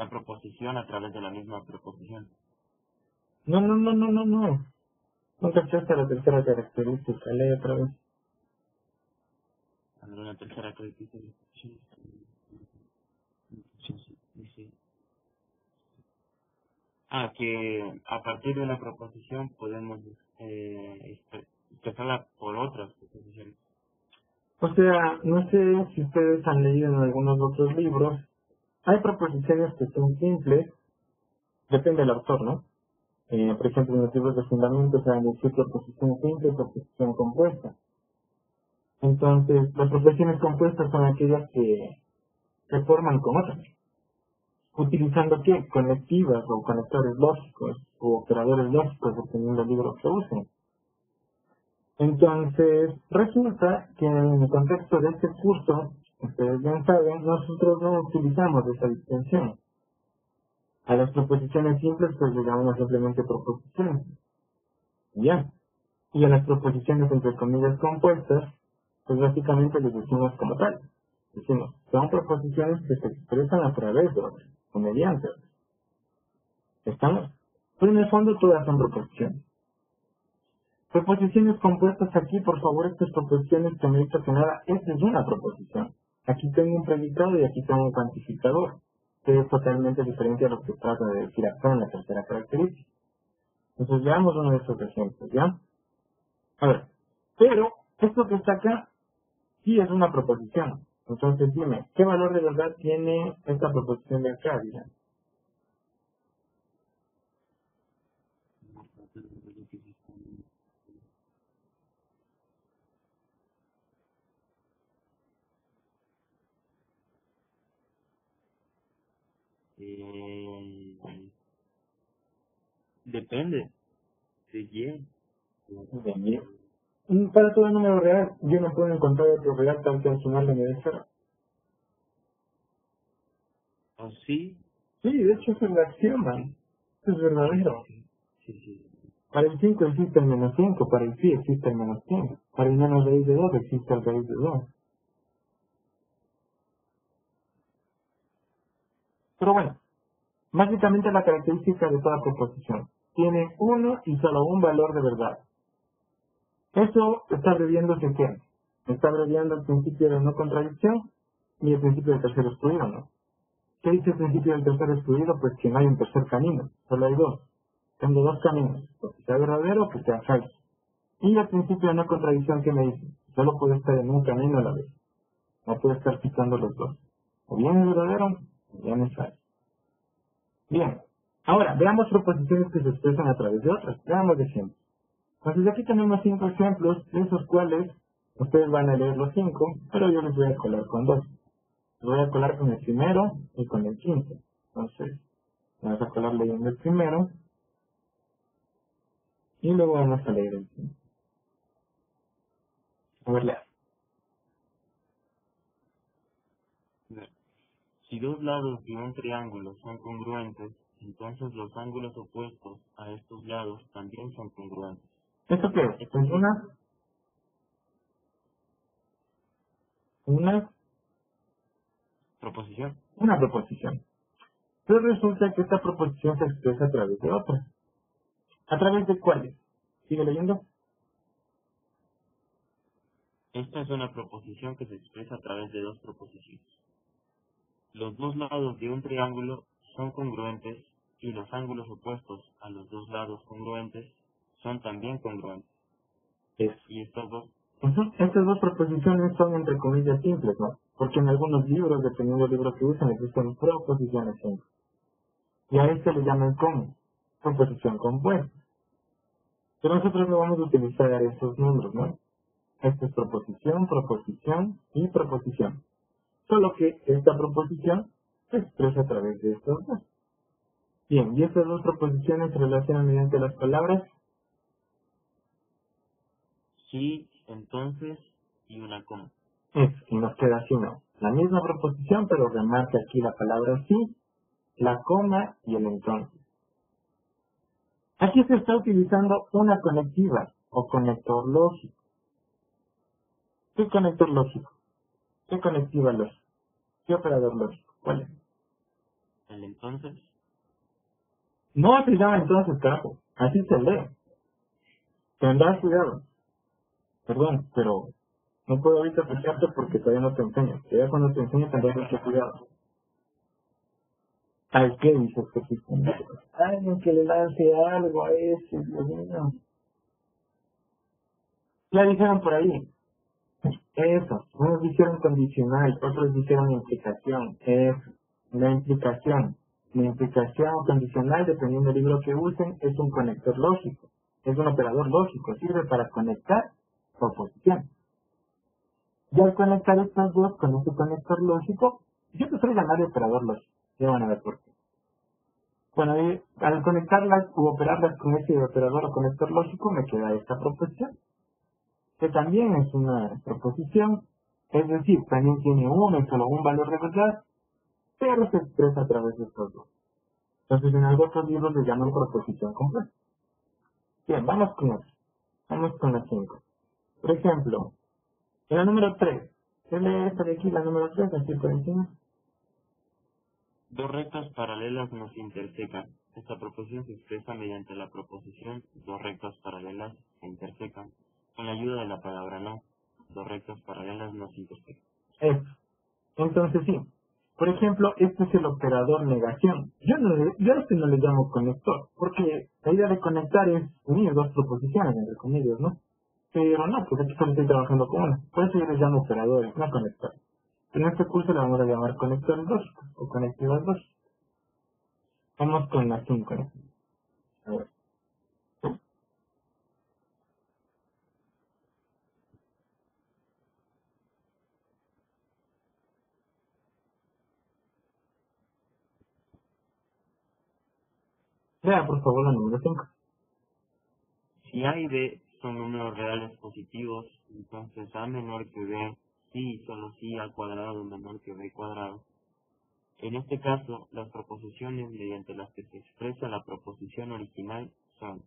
proposición a través de la misma proposición. no. No cachaste la tercera característica, lee otra vez. Alguna tercera característica. Dice, que a partir de una proposición podemos expresarla por otras proposiciones. O sea, no sé si ustedes han leído en algunos otros libros, hay proposiciones que son simples, depende del autor, ¿no? Por ejemplo, en los libros de fundamentos se van a decir proposición simple y proposición compuesta. Entonces, las proposiciones compuestas son aquellas que se forman con otras. ¿Utilizando qué? Conectivas o conectores lógicos o operadores lógicos, dependiendo del libro que usen. Entonces, resulta que en el contexto de este curso, ustedes bien saben, nosotros no utilizamos esa distinción. A las proposiciones simples pues le llamamos simplemente proposiciones. Ya. Y a las proposiciones entre comillas compuestas, pues básicamente les decimos como tal. Decimos, son proposiciones que se expresan a través de otras, o mediante otras. ¿Estamos? Pero en el fondo todas son proposiciones. Proposiciones compuestas aquí, por favor, estas proposiciones que me he dicho que nada, esta es una proposición. Aquí tengo un predicado y aquí tengo un cuantificador, que es totalmente diferente a lo que trata de decir acá en la tercera característica. Entonces veamos uno de estos ejemplos, ¿ya? A ver, pero esto que está acá sí es una proposición. Entonces dime, ¿qué valor de verdad tiene esta proposición de acá, dirán? Eh, depende de quién. Bien. Para todo número real, yo no puedo encontrar otro real tal que al final le dé cero. ¿O sí? Sí, de hecho es una axioma. Es verdadero. Sí. Para el 5 existe el menos 5, para el pi existe el menos 5, para el menos raíz de 2 existe el raíz de 2. Pero bueno, básicamente la característica de toda proposición tiene uno y solo un valor de verdad. Eso está abreviándose ¿qué? Está abreviando el principio de no contradicción y el principio del tercer excluido, ¿no? ¿Qué dice el principio del tercer excluido? Pues que no hay un tercer camino, solo hay dos. Tengo dos caminos, o que sea verdadero o que sea falso. Y el principio de no contradicción que me dice, solo puede estar en un camino a la vez. No puede estar quitando los dos. O bien es verdadero, o bien es falso. Bien. Ahora, veamos proposiciones que se expresan a través de otras. Veamos ejemplos. Entonces aquí tenemos 5 ejemplos, de esos cuales ustedes van a leer los 5, pero yo les voy a colar con dos. Les voy a colar con el primero y con el 15. Entonces, vamos a colar leyendo el primero y luego vamos a leer el 15. A ver, lea. Si dos lados de un triángulo son congruentes, entonces los ángulos opuestos a estos lados también son congruentes. ¿Esto qué es? Pues una, Proposición. una proposición. Pero resulta que esta proposición se expresa a través de otra. ¿A través de cuáles? ¿Sigue leyendo? Esta es una proposición que se expresa a través de dos proposiciones. Los dos lados de un triángulo son congruentes y los ángulos opuestos a los dos lados congruentes son también congruentes. Eso. Y estas dos, Estas dos proposiciones son entre comillas simples, ¿no? Porque en algunos libros, dependiendo del libro que usan, existen proposiciones simples. Y a este le llaman como proposición compuesta. Pero nosotros no vamos a utilizar esos números, ¿no? Esta es proposición, proposición y proposición. Solo que esta proposición se expresa a través de estos dos. Bien, y estas dos proposiciones se relacionan mediante las palabras sí, entonces y una coma. es, y nos queda así, ¿no? La misma proposición, pero remarca aquí la palabra sí, la coma y el entonces. Aquí se está utilizando una conectiva o conector lógico. ¿Qué conector lógico? ¿Qué conectiva lógica? ¿Qué operador lógico? ¿Cuál es? El entonces, No se llama entonces, carajo. Así se lee. Tendrás cuidado. Perdón, pero no puedo ahorita explicarte porque todavía no te enseño. Que ya cuando te enseño tendrás mucho cuidado. ¿Al qué dices que existe? Alguien que le lance algo a ese, Dios mío. Ya dijeron por ahí. Eso. Unos dijeron condicional, otros dijeron implicación. Eso. La implicación. La implicación condicional, dependiendo del libro que usen, es un conector lógico. Es un operador lógico. Sirve para conectar proposiciones. Y al conectar estos dos con este conector lógico, yo te suelo llamar operador lógico. Ya van a ver por qué. Bueno, y al conectarlas u operarlas con este operador o conector lógico, me queda esta proposición, que también es una proposición, es decir, también tiene uno y solo un valor de verdad, pero se expresa a través de estos dos. Entonces, en algunos otros libros le llaman proposición completa. Bien, vamos con otro. Vamos con la 5. Por ejemplo, en la número 3, ¿qué lee esta de aquí, la número 3, así por encima? dos rectas paralelas no se intersecan. Esta proposición se expresa mediante la proposición dos rectas paralelas se intersecan con la ayuda de la palabra no. Dos rectas paralelas no se intersecan. Eso. Entonces sí. Por ejemplo, este es el operador negación. Yo a este no le llamo conector, porque la idea de conectar es unir dos proposiciones, entre comillas, ¿no? Pero no, pues aquí solo estoy trabajando con una. Por eso yo les llamo operadores, no conectores. En este curso le vamos a llamar conectores lógicos o conectivas lógicas. Vamos con la 5. ¿No? A ver. Lea, por favor, la número 5. Si A y B son números reales positivos, entonces A menor que B, sí y solo sí A cuadrado menor que B cuadrado. En este caso, las proposiciones mediante las que se expresa la proposición original son: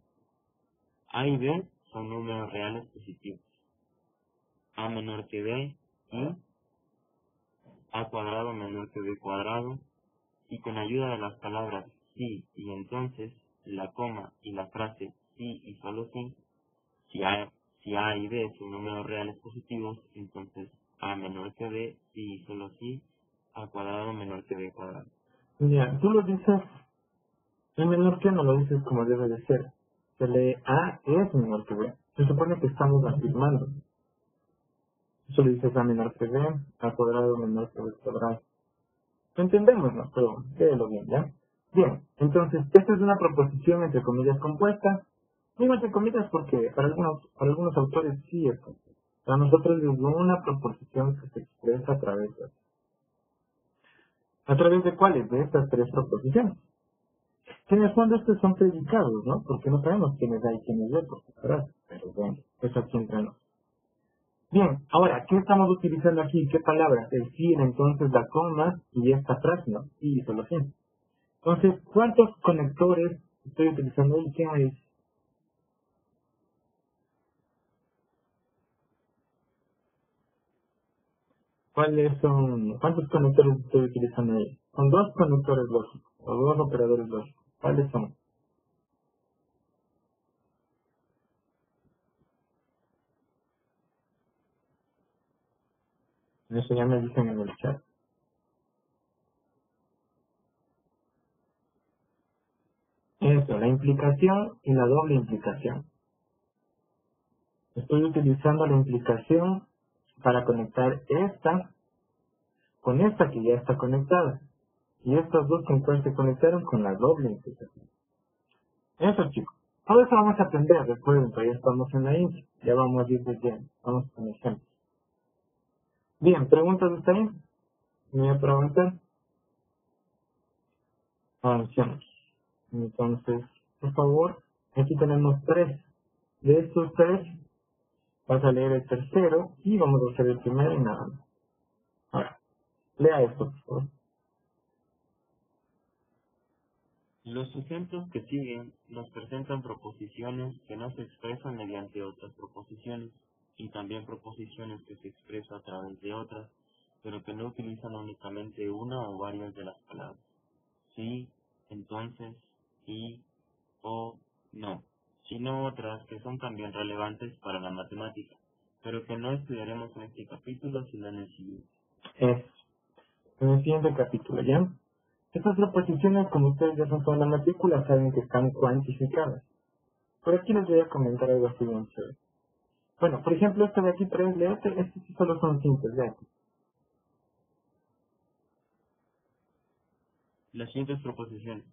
A y B son números reales positivos, A menor que B y A cuadrado menor que B cuadrado, y con ayuda de las palabras sí y entonces, la coma y la frase sí y solo sí, si A y B son números reales positivos, entonces A menor que B, sí y solo sí, A cuadrado menor que B cuadrado. Ya, tú lo dices, el menor que no lo dices como debe de ser. Se lee A es menor que B. Se supone que estamos afirmando. Eso le dices A menor que B, A cuadrado menor que B cuadrado. Lo entendemos, ¿no? Pero léelo bien, ¿ya? Bien, entonces, esta es una proposición entre comillas compuesta. Digo entre comillas porque para algunos autores sí es compuesta. Para nosotros es una proposición que se expresa ¿a través de cuáles? De estas tres proposiciones. Que en el fondo estos son predicados, ¿no? Porque no sabemos quién es A y quién es B, por separado. Pero bueno, eso aquí entre nosotros. Bien, ahora, ¿qué estamos utilizando aquí? ¿Qué palabras? El sí, el entonces, la coma y esta frase, ¿no? Sí, solo sí. Entonces, ¿cuántos conectores estoy utilizando ahí? ¿Qué hay? ¿Cuántos conectores estoy utilizando ahí? Son dos conectores lógicos, o dos operadores lógicos. ¿Cuáles son? Eso ya me dicen en el chat. Eso, la implicación y la doble implicación. Estoy utilizando la implicación para conectar esta con esta que ya está conectada. Y estas dos se conectaron con la doble implicación. Eso, chicos. Todo eso vamos a aprender, recuerden, todavía estamos en la intro. Ya vamos a ir bien. Vamos con ejemplos. Bien, ¿preguntas de ahí? ¿Me voy a preguntar? Avancemos. Entonces, por favor, aquí tenemos tres. De estos tres, vas a leer el tercero y vamos a hacer el primero y nada más. Ahora, lea esto, por favor. Los ejemplos que siguen nos presentan proposiciones que no se expresan mediante otras proposiciones, y también proposiciones que se expresan a través de otras, pero que no utilizan únicamente una o varias de las palabras: sí, entonces, y, o, no, sino otras que son también relevantes para la matemática, pero que no estudiaremos en este capítulo sino en el siguiente. Eso. En el siguiente capítulo, ¿ya? Estas proposiciones, como ustedes ya son toda la matrícula, saben que están cuantificadas. Por aquí les voy a comentar algo así bien chévere. Bueno, por ejemplo, este de aquí, 3 de este sí solo son simples, ¿ya? Las siguientes proposiciones: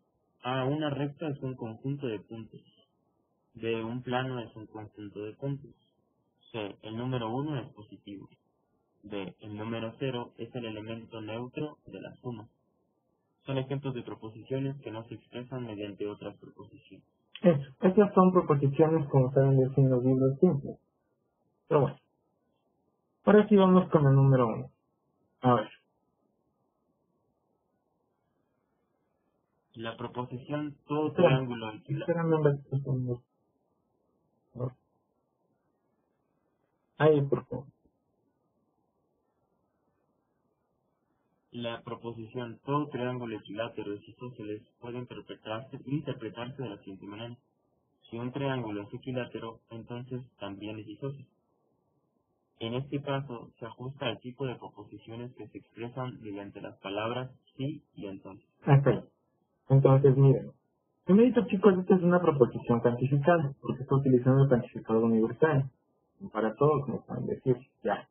A, una recta es un conjunto de puntos. B, un plano es un conjunto de puntos. C, el número 1 es positivo. D, el número 0 es el elemento neutro de la suma. Son ejemplos de proposiciones que no se expresan mediante otras proposiciones. Eso. Estas son proposiciones, como saben decir en los libros simples. Pero bueno. Ahora sí vamos con el número 1. A ver. La proposición todo Espérame. triángulo Espérame un ratito. Ahí, por favor. La proposición todo triángulo equilátero es isósceles puede interpretarse de la siguiente manera: si un triángulo es equilátero, entonces también es isósceles. En este caso, se ajusta al tipo de proposiciones que se expresan mediante las palabras sí y entonces. Ok. Entonces, miren. Primerito, chicos, esta es una proposición cuantificada, porque está utilizando el cuantificador universal. Para todo, como pueden decir. Ya.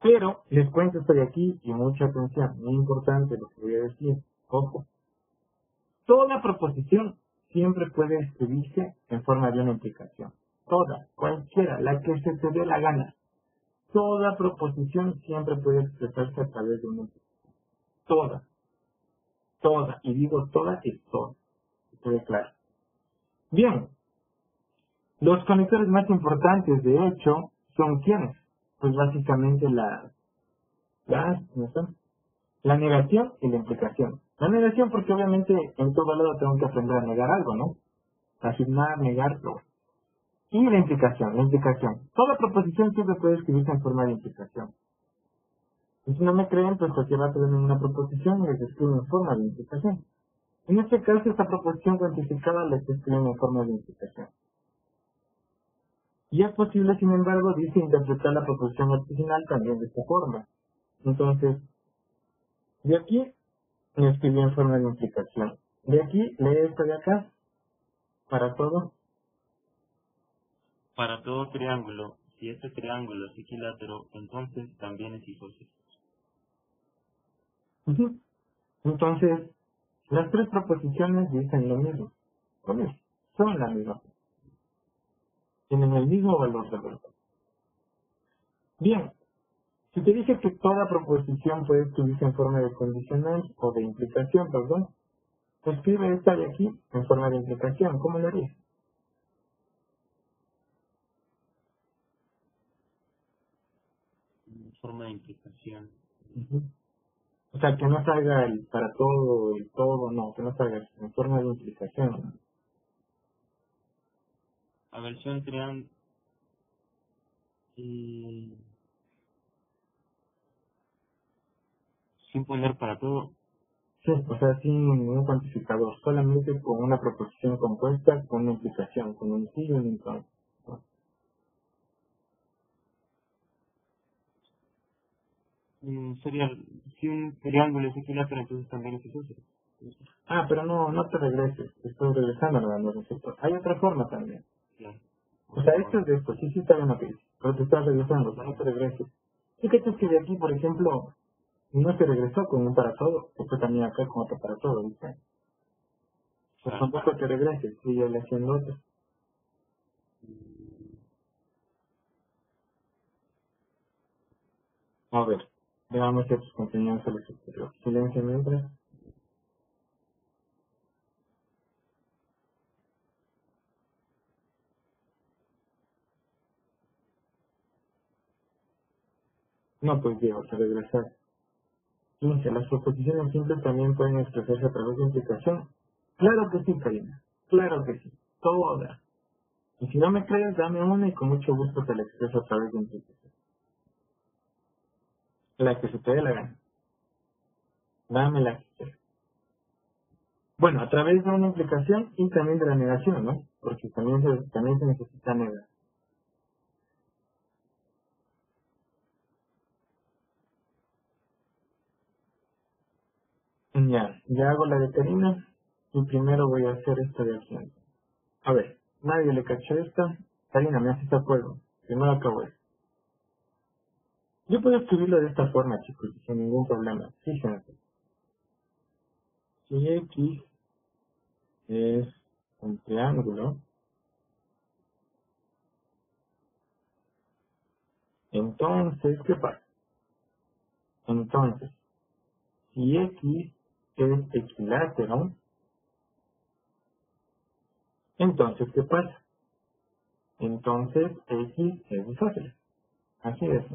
Pero, les cuento, estoy aquí, y mucha atención. Muy importante lo que voy a decir. Ojo. Toda proposición siempre puede escribirse en forma de una implicación. Toda, cualquiera, la que se te dé la gana. Toda proposición siempre puede expresarse a través de una implicación. Toda, toda, y digo toda es toda. quede claro. Bien, los conectores más importantes, de hecho, son ¿quiénes? Pues básicamente ¿no son? La negación y la implicación. La negación porque obviamente en todo lado tengo que aprender a negar algo, ¿no? Afirmar, negarlo. Y la implicación, la implicación. Toda proposición siempre puede escribirse en forma de implicación. Y si no me creen, pues cualquier rato ven una proposición y les escriben en forma de implicación. En este caso, esta proposición cuantificada les escriben en forma de implicación. Y es posible, sin embargo, dice interpretar la proposición original también de esta forma. Entonces, de aquí me escribí en forma de implicación. De aquí, lee esto de acá, para todo. Para todo triángulo, si este triángulo es equilátero, entonces también es isósceles. Ujú. Entonces, las tres proposiciones dicen lo mismo. Son la misma. Tienen el mismo valor de verdad. Bien, si te dije que toda proposición puede escribirse en forma de condicional o de implicación, perdón, pues escribe esta de aquí en forma de implicación. ¿Cómo lo harías? Forma de implicación. Ujú. O sea, que no salga el para todo, el todo, no, que no salga en forma de implicación. A versión triángulo. Sin poner para todo. Sí, o sea, sin un cuantificador, solamente con una proposición compuesta, con una implicación, con un sí y un entonces. Sería, si un triángulo es equilátero, entonces también es isósceles. Ah, pero no te regreses, estoy regresando a los receptores. Hay otra forma también. Bien. O sea, esto es de esto, sí está bien lo que dice, pero te estás regresando, o sea, no te regreses. ¿Y qué es que de aquí, por ejemplo, no se regresó con un para todo? Esto también acá con otro para todo, ¿viste? Pues Claro. tampoco te regreses, sigue haciendo otro. A ver, veamos que tus compañeros a los superiores. Silencio mientras. No, pues Diego, te regresar. 15. Las proposiciones simples también pueden expresarse a través de implicación. Claro que sí, Karina. Claro que sí. Todas. Y si no me crees, dame una y con mucho gusto te la expreso a través de implicación. La que se te dé la gana. Dame la que quieras. Bueno, a través de una implicación y también de la negación, ¿no? Porque también se necesita negar. Ya hago la de Karina y primero voy a hacer esta de aquí. A ver, nadie le cachó esta. Karina, me haces acuerdo. Primero acabo esto. Yo puedo escribirlo de esta forma, chicos, sin ningún problema. Fíjense. Si X es un triángulo, entonces, ¿qué pasa? Entonces, si X es equilátero, entonces, ¿qué pasa? Entonces, X es isósceles. Así es.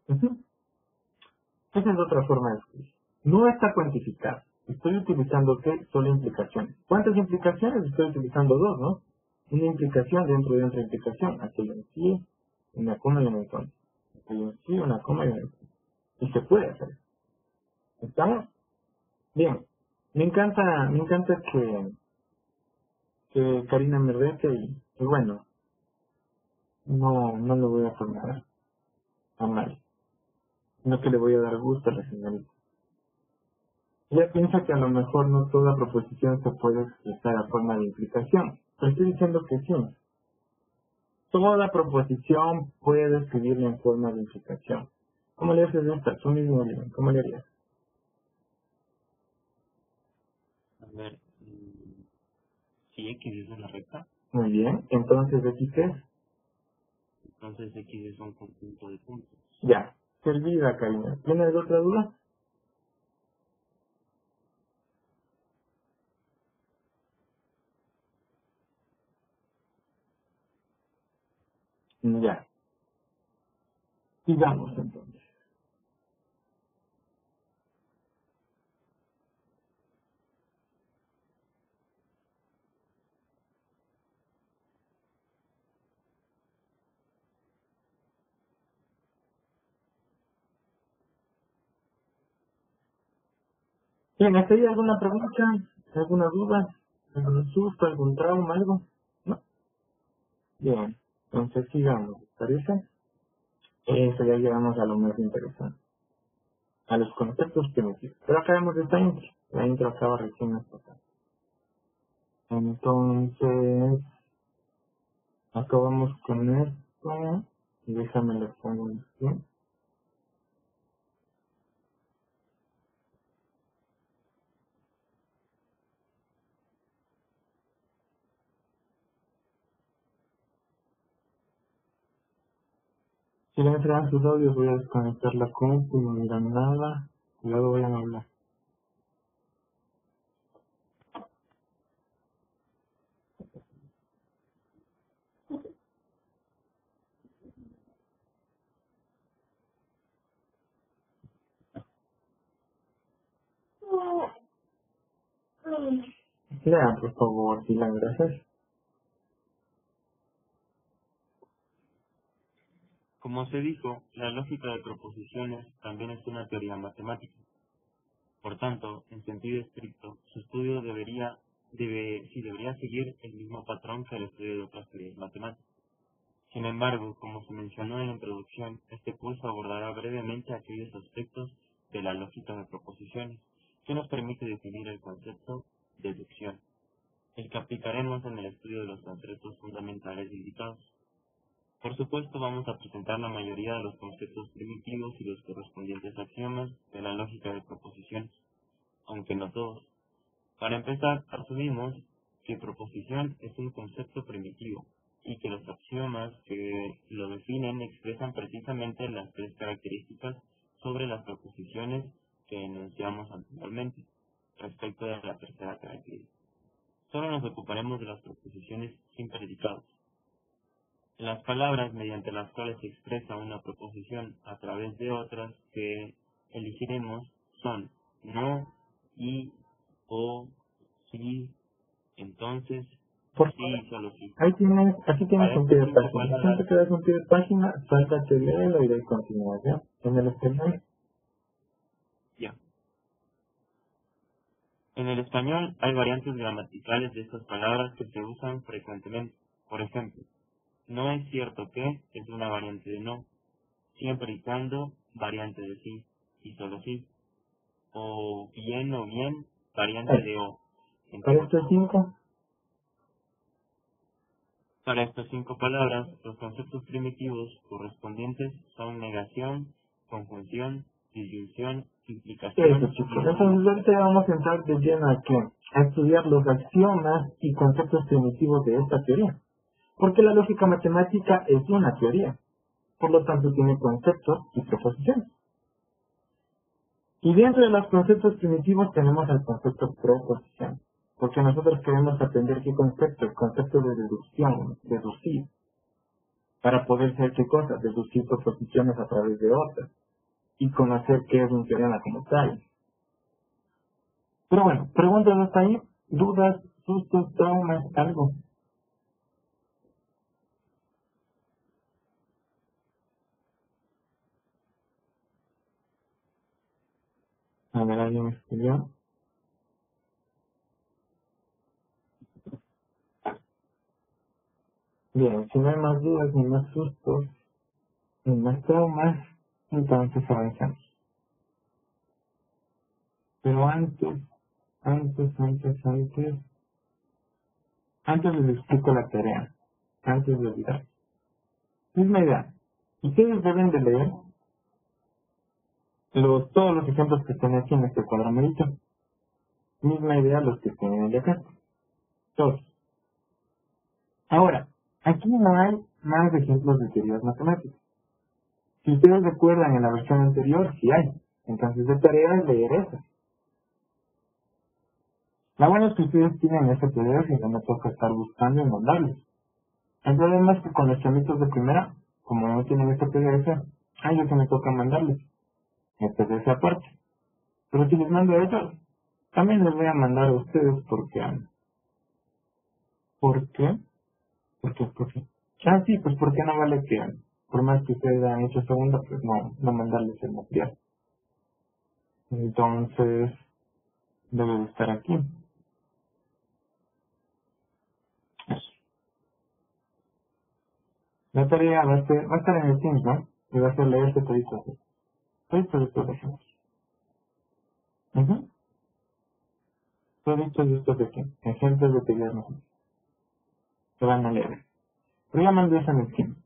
Ujú. Esa es otra forma de escribir. No está cuantificado. Estoy utilizando ¿qué? Solo implicaciones. ¿Cuántas implicaciones? Estoy utilizando dos, ¿no? Una implicación dentro de otra implicación. Aquí hay un sí, una coma y un entonces. Aquí hay un sí, una coma y un entonces. Y se puede hacer. ¿Estamos? Bien. Me encanta que Karina me rete y bueno, no le voy a tomar a mal, sino que le voy a dar gusto a la señorita. Ella piensa que a lo mejor no toda proposición se puede expresar a forma de implicación. Pero estoy diciendo que sí. Toda proposición puede escribirla en forma de implicación. ¿Cómo le haces esta? Tú mismo, Oliver, ¿cómo le harías? A ver, si X es una recta, Muy bien. Entonces, ¿de aquí qué es? Entonces X es un conjunto de puntos. Ya, servida, Karina. ¿Tienes otra duda? Ya, sigamos entonces. Bien, ¿hasta ahí alguna pregunta? ¿Alguna duda? ¿Algún susto? ¿Algún trauma? ¿Algo? ¿No? Bien, entonces sigamos, ¿te parece? Eso ya llegamos a lo más interesante, a los conceptos primitivos. Pero acabamos de esta intro. La intro acaba recién hasta acá. Entonces, acabamos con esto. Y déjame lo pongo aquí. Si le entran sus audios, voy a desconectar la compu y no miran nada. Y luego voy a hablar. Lean, por favor, si la gracias. Como se dijo, la lógica de proposiciones también es una teoría matemática. Por tanto, en sentido estricto, su estudio debería seguir el mismo patrón que el estudio de otras teorías matemáticas. Sin embargo, como se mencionó en la introducción, este curso abordará brevemente aquellos aspectos de la lógica de proposiciones que nos permite definir el concepto deducción, el que aplicaremos en el estudio de los conceptos fundamentales indicados. Por supuesto, vamos a presentar la mayoría de los conceptos primitivos y los correspondientes axiomas de la lógica de proposiciones, aunque no todos. Para empezar, asumimos que proposición es un concepto primitivo y que los axiomas que lo definen expresan precisamente las tres características sobre las proposiciones que enunciamos anteriormente, respecto de la tercera característica. Solo nos ocuparemos de las proposiciones sin predicados. Las palabras mediante las cuales se expresa una proposición a través de otras que elegiremos son no, y, o, sí, entonces, Por sí y solo sí. ahí tienes, aquí tienes Para un pie estas de 5 página. palabras, Siempre que das un pie de página, sáltate, léelo y de ahí continúas, ¿ya? En el español. ya. En el español hay variantes gramaticales de estas palabras que se usan frecuentemente. Por ejemplo, no es cierto que es una variante de no, siempre y cuando variante de sí y solo sí. O bien, variante de o. Entre Para otros. estos 5, Para estas 5 palabras, los conceptos primitivos correspondientes son negación, conjunción, disyunción, implicación eso, chicos. Entonces, ahorita vamos a entrar de lleno aquí, a estudiar los axiomas y conceptos primitivos de esta teoría. Porque la lógica matemática es una teoría. Por lo tanto, tiene conceptos y proposiciones. Y dentro de los conceptos primitivos tenemos el concepto proposición. Porque nosotros queremos aprender qué concepto, el concepto de deducción, deducir, para poder saber qué cosas, deducir proposiciones a través de otras, y conocer qué es un teorema como tal. Pero bueno, preguntas hasta ahí, dudas, sustos, traumas, algo. A ver, alguien me escribió. Bien, si no hay más dudas, ni más sustos, ni más traumas, entonces avanzamos. Pero antes les explico la tarea, antes de olvidar. Misma idea. Ustedes deben de leer todos los ejemplos que están aquí en este cuadro amarillo. Misma idea los que estén en el de acá. Todos. Ahora, aquí no hay más ejemplos de teorías matemáticas. Si ustedes recuerdan en la versión anterior, sí hay. Entonces de tarea es leer eso. La buena es que ustedes tienen ese PDF y no me toca estar buscando y mandarles. El problema es que con los chamitos de primera, como no tienen este PDF, a ellos se me toca mandarles el PDF aparte. Pero si les mando a ellos, también les voy a mandar a ustedes porque... ¿Por qué? Porque... Ah, sí, pues porque no vale que, por más que ustedes hayan hecho segunda, pues no mandarles el material. Entonces, debe de estar aquí. La tarea va a estar en el Teams, ¿no? Y va a ser leerse toditos estos ejemplos. Toditos estos de aquí. Ejemplos de teorías matemáticas. Se van a leer. Pero ya mandé eso en el Teams.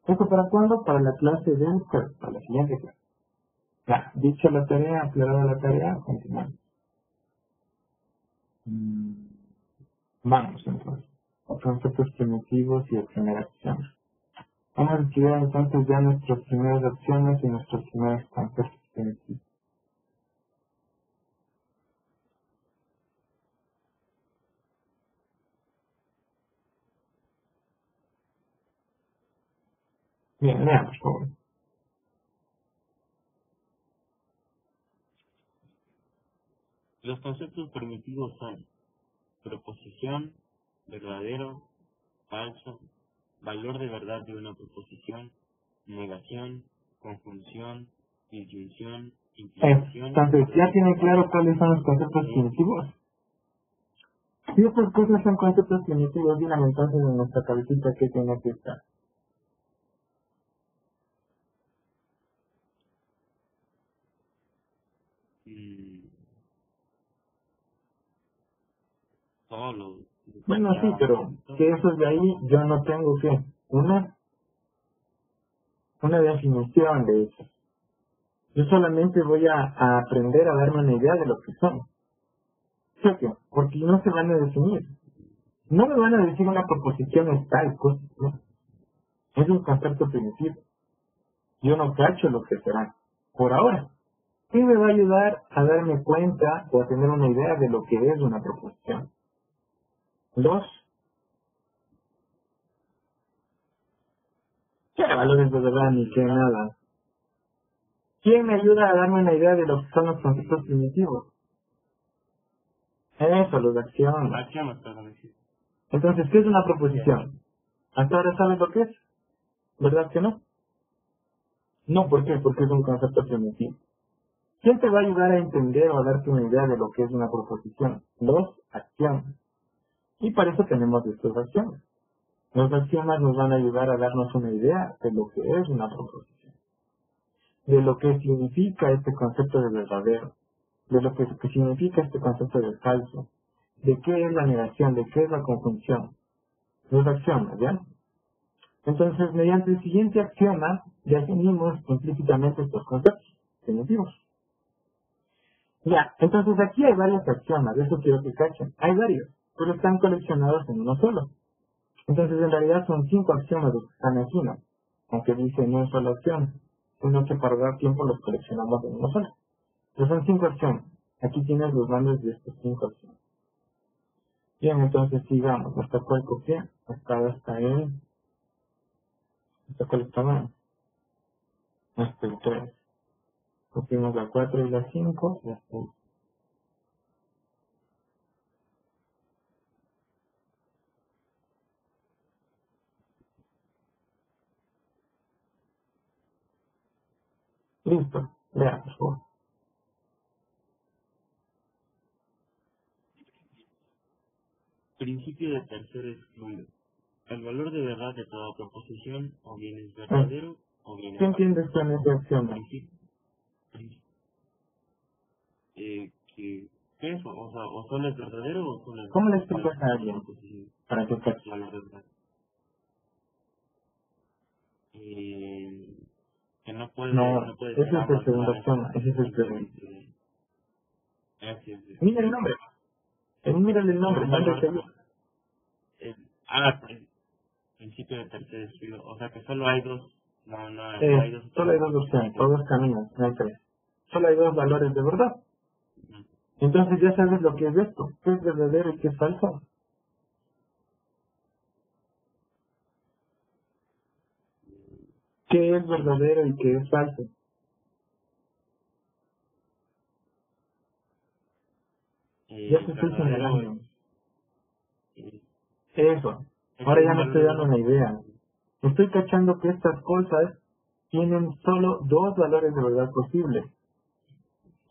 ¿Esto para cuándo? Para la clase de Enfer, para la siguiente clase. Ya, dicho la tarea, aclarada la tarea, continuamos. Vamos entonces. Conceptos primitivos y acción. Vamos a estudiar entonces ya nuestras primeras opciones y nuestros primeros conceptos primitivos. Bien, veamos, por favor. Los conceptos primitivos son proposición, verdadero, falso, valor de verdad de una proposición, negación, conjunción, disyunción, implicación. Entonces, ¿ya tienen claro cuáles son los conceptos primitivos? Si estas cosas son conceptos primitivos, díganme entonces en nuestra cabecita que tiene que estar. Solo. Bueno, sí, pero que esos de ahí yo no tengo que una definición de eso. Yo solamente voy a aprender a darme una idea de lo que son. ¿Sí o qué? Porque no se van a definir. No me van a decir una proposición es tal cosa, no. Es un concepto primitivo. Yo no cacho lo que será. Por ahora. ¿Qué me va a ayudar a darme cuenta o a tener una idea de lo que es una proposición? Dos, ¿qué valores de verdad ni qué nada? ¿Quién me ayuda a darme una idea de lo que son los conceptos primitivos? Eso, los de acción. Entonces, ¿qué es una proposición? ¿Hasta ahora sabes lo que es? ¿Verdad que no? No, ¿por qué? Porque es un concepto primitivo. ¿Quién te va a ayudar a entender o a darte una idea de lo que es una proposición? Los acciones. Y para eso tenemos estas acciones. Los axiomas nos van a ayudar a darnos una idea de lo que es una proposición, de lo que significa este concepto de verdadero, de lo que significa este concepto de falso, de qué es la negación, de qué es la conjunción. Los axiomas, ¿ya? Entonces, mediante el siguiente axioma, definimos implícitamente estos conceptos primitivos. Ya, entonces aquí hay varios axiomas, de eso quiero que cachen. Hay varios, pero están coleccionados en uno solo. Entonces, en realidad son 5 axiomas los que están aquí, ¿no? Aunque dice no es solo acción, sino que para dar tiempo los coleccionamos en uno solo. Pero son 5 axiomas. Aquí tienes los nombres de estos 5 axiomas. Bien, entonces sigamos. ¿Hasta cuál copié? Hasta cuál estaba? Hasta el 3. Copiamos la 4 y la 5 y hasta ahí. Listo. Vean, por favor. Principio de tercero excluido. El valor de verdad de toda proposición o bien es verdadero o bien es ¿Qué falso. entiendes con ese axioma? ¿Qué es? O sea, o solo es verdadero o solo es ¿Cómo le falso. explicas a alguien para que cache? Valor de verdad. Que no No, puede ese ser es el ambas segundo claves. axioma. Ese es el primero. Así es. Mira el nombre. Mírale el nombre. Un valor. Mándate ahí. Ah, Principio de tercer estudio, o sea que solo hay dos, no hay dos. Solo hay dos opciones, o dos caminos, no hay tres. Solo hay dos valores de verdad. Ujú. Entonces ya sabes lo que es esto, qué es verdadero y qué es falso. ¿Qué es verdadero y qué es falso? Ya te estoy Verdadero señalando. es, Eso. es Ahora un ya me valor estoy de dando verdad. una idea. Estoy cachando que estas cosas tienen solo dos valores de verdad posibles.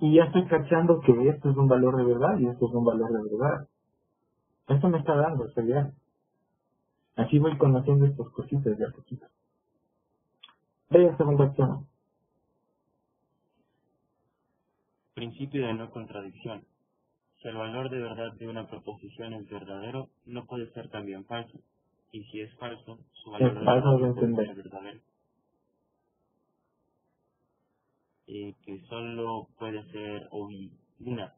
Y ya estoy cachando que esto es un valor de verdad y esto es un valor de verdad. Eso me está dando esa idea. Así voy conociendo estas cositas de a poquito. Ve segunda opción. Principio de no contradicción. Si el valor de verdad de una proposición es verdadero, no puede ser también falso. Y si es falso, su valor Es de verdad fácil de no puede entender. ser verdadero. Que solo puede ser una,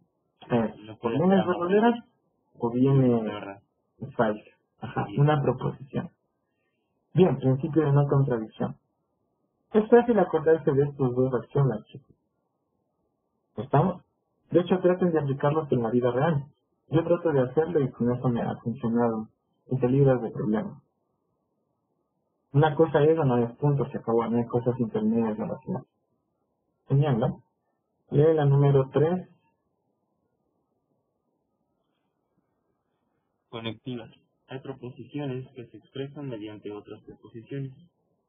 no O puede bien ser es ambas verdadera o bien de verdad. es falsa. Ajá, Sí, una proposición. Bien, principio de no contradicción. Es fácil acordarse de estos dos acciones, chicos. ¿Estamos? De hecho, traten de aplicarlos en la vida real. Yo trato de hacerlo y con eso me ha funcionado. Y te libras de problemas. Una cosa es o no es punto, se acabó. No hay cosas intermedias en la ciudad. Genial, ¿no? Lee la número 3. conectivas. Hay proposiciones que se expresan mediante otras proposiciones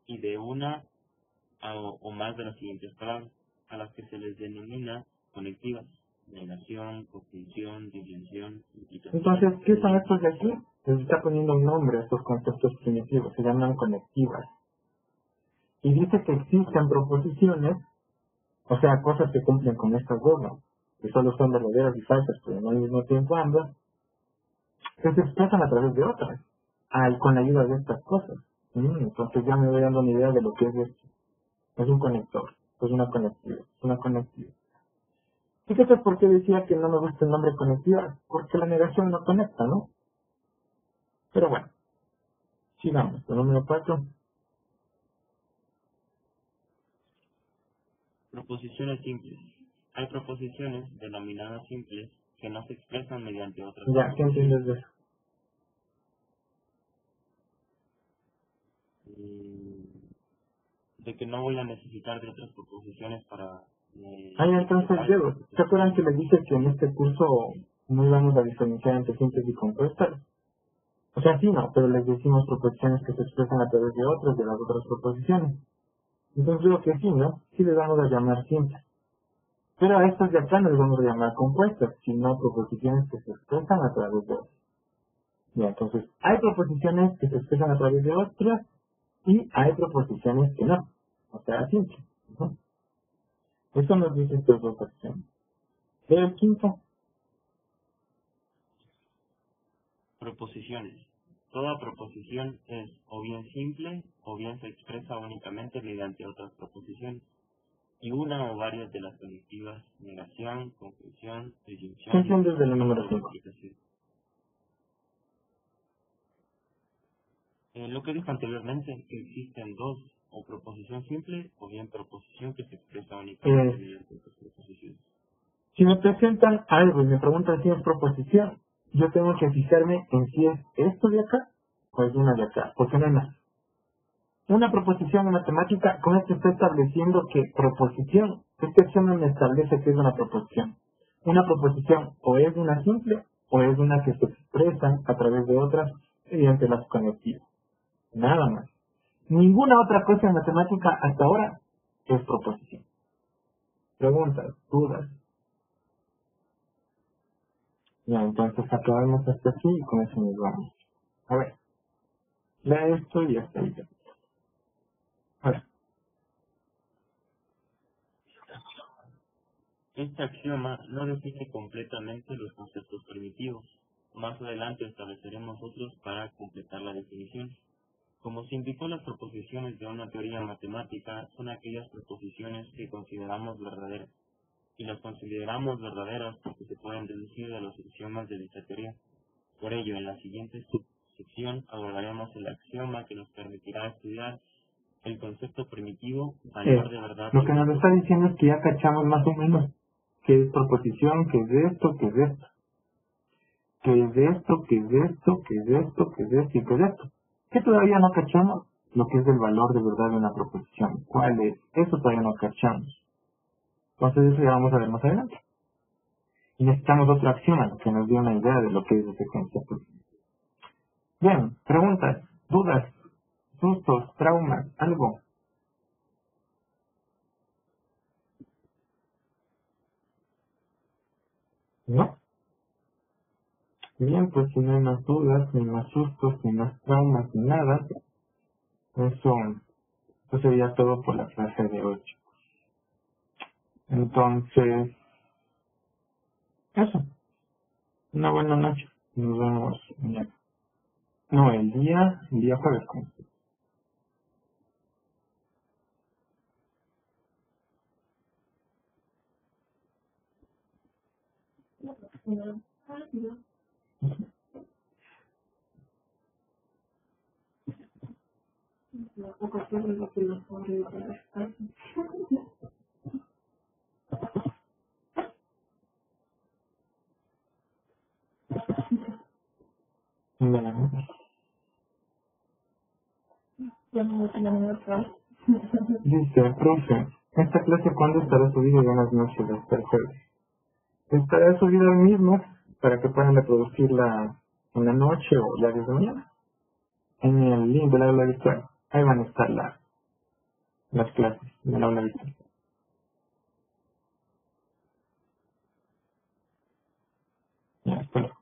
y de una o más de las siguientes palabras, a las que se les denomina conectivas: negación, conjunción, disyunción, implicación. Entonces, ¿qué son estos de aquí? Les está poniendo un nombre a estos conceptos primitivos. Se llaman conectivas. Y dice que existen proposiciones, o sea, cosas que cumplen con estas dos, ¿no? Que solo son verdaderas y falsas, pero no al mismo tiempo ambas, que se expresan a través de otras, con la ayuda de estas cosas. Entonces ya me voy dando una idea de lo que es esto. Es un conector, es una conectiva, es una conectiva. Fíjate por qué decía que no me gusta el nombre conectiva, porque la negación no conecta, ¿no? Pero bueno, sigamos. El número 4. Proposiciones simples. Hay proposiciones denominadas simples que no se expresan mediante otras Ya, ¿qué proposiciones. entiendes de eso? De que no voy a necesitar de otras proposiciones para Entonces, expresar. Diego, ¿se acuerdan que les dije que en este curso no íbamos a diferenciar entre simples y compuestas? O sea, sí, no, pero les decimos proposiciones que se expresan a través de otras, de las otras proposiciones. Entonces, creo que sí, ¿no? Sí les vamos a llamar simples. Pero a estas de acá no les vamos a llamar compuestas, sino proposiciones que se expresan a través de otras. Ya, entonces, hay proposiciones que se expresan a través de otras y hay proposiciones que no. O sea, simples. Ujú. Eso nos dice estas dos opciones. El quinto. Proposiciones. Toda proposición es o bien simple o bien se expresa únicamente mediante otras proposiciones. Y una o varias de las conectivas: negación, conclusión, ¿Qué disyunción, entiendes del número o 5? implicación. Lo que dijo anteriormente, que existen dos: o proposición simple o bien proposición que se expresa únicamente mediante otras proposiciones. Si me presentan algo y me preguntan si es proposición, yo tengo que fijarme en si es esto de acá o es una de acá, porque no hay más. Una proposición en matemática, con esto está estableciendo que proposición, este examen me establece que es una proposición. Una proposición o es una simple o es una que se expresa a través de otras mediante las conectivas. Nada más. Ninguna otra cosa en matemática hasta ahora es proposición. Preguntas, dudas. Ya, entonces acabamos hasta aquí y con eso nos vamos. A ver, lea esto y hasta ahí. Ahora, Este axioma no define completamente los conceptos primitivos. Más adelante estableceremos otros para completar la definición. Como se indicó, las proposiciones de una teoría matemática son aquellas proposiciones que consideramos verdaderas, y las consideramos verdaderas porque se pueden deducir de los axiomas de dicha teoría. Por ello, en la siguiente sección abordaremos el axioma que nos permitirá estudiar el concepto primitivo Eh, valor de verdad. lo que nos está diciendo es que ya cachamos más o menos qué es proposición, qué es esto, qué es esto, qué es esto, qué es esto, qué es esto, qué es esto y qué es esto. ¿Qué todavía no cachamos? Lo que es el valor de verdad de una proposición. ¿Cuál es? Eso todavía no cachamos. Entonces eso ya vamos a ver más adelante. Y necesitamos otro axioma que nos dé una idea de lo que es ese concepto. Bien, preguntas, dudas, sustos, traumas, algo. ¿No? Bien, pues si no hay más dudas, ni más sustos, ni más traumas, ni nada, eso sería todo por la clase de hoy. Entonces, eso. Una buena noche. Nos vemos mañana. No, el día jueves. Bueno, dice, profe, ¿esta clase cuándo estará subida? Ya en las noches hasta el jueves. Estará subida hoy mismo para que puedan reproducirla en la noche o ya desde mañana. En el link del aula virtual. Ahí van a estar las clases del aula virtual. Ya, hasta luego.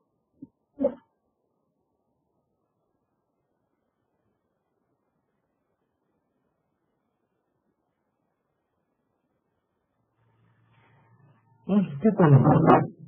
¿Qué tal?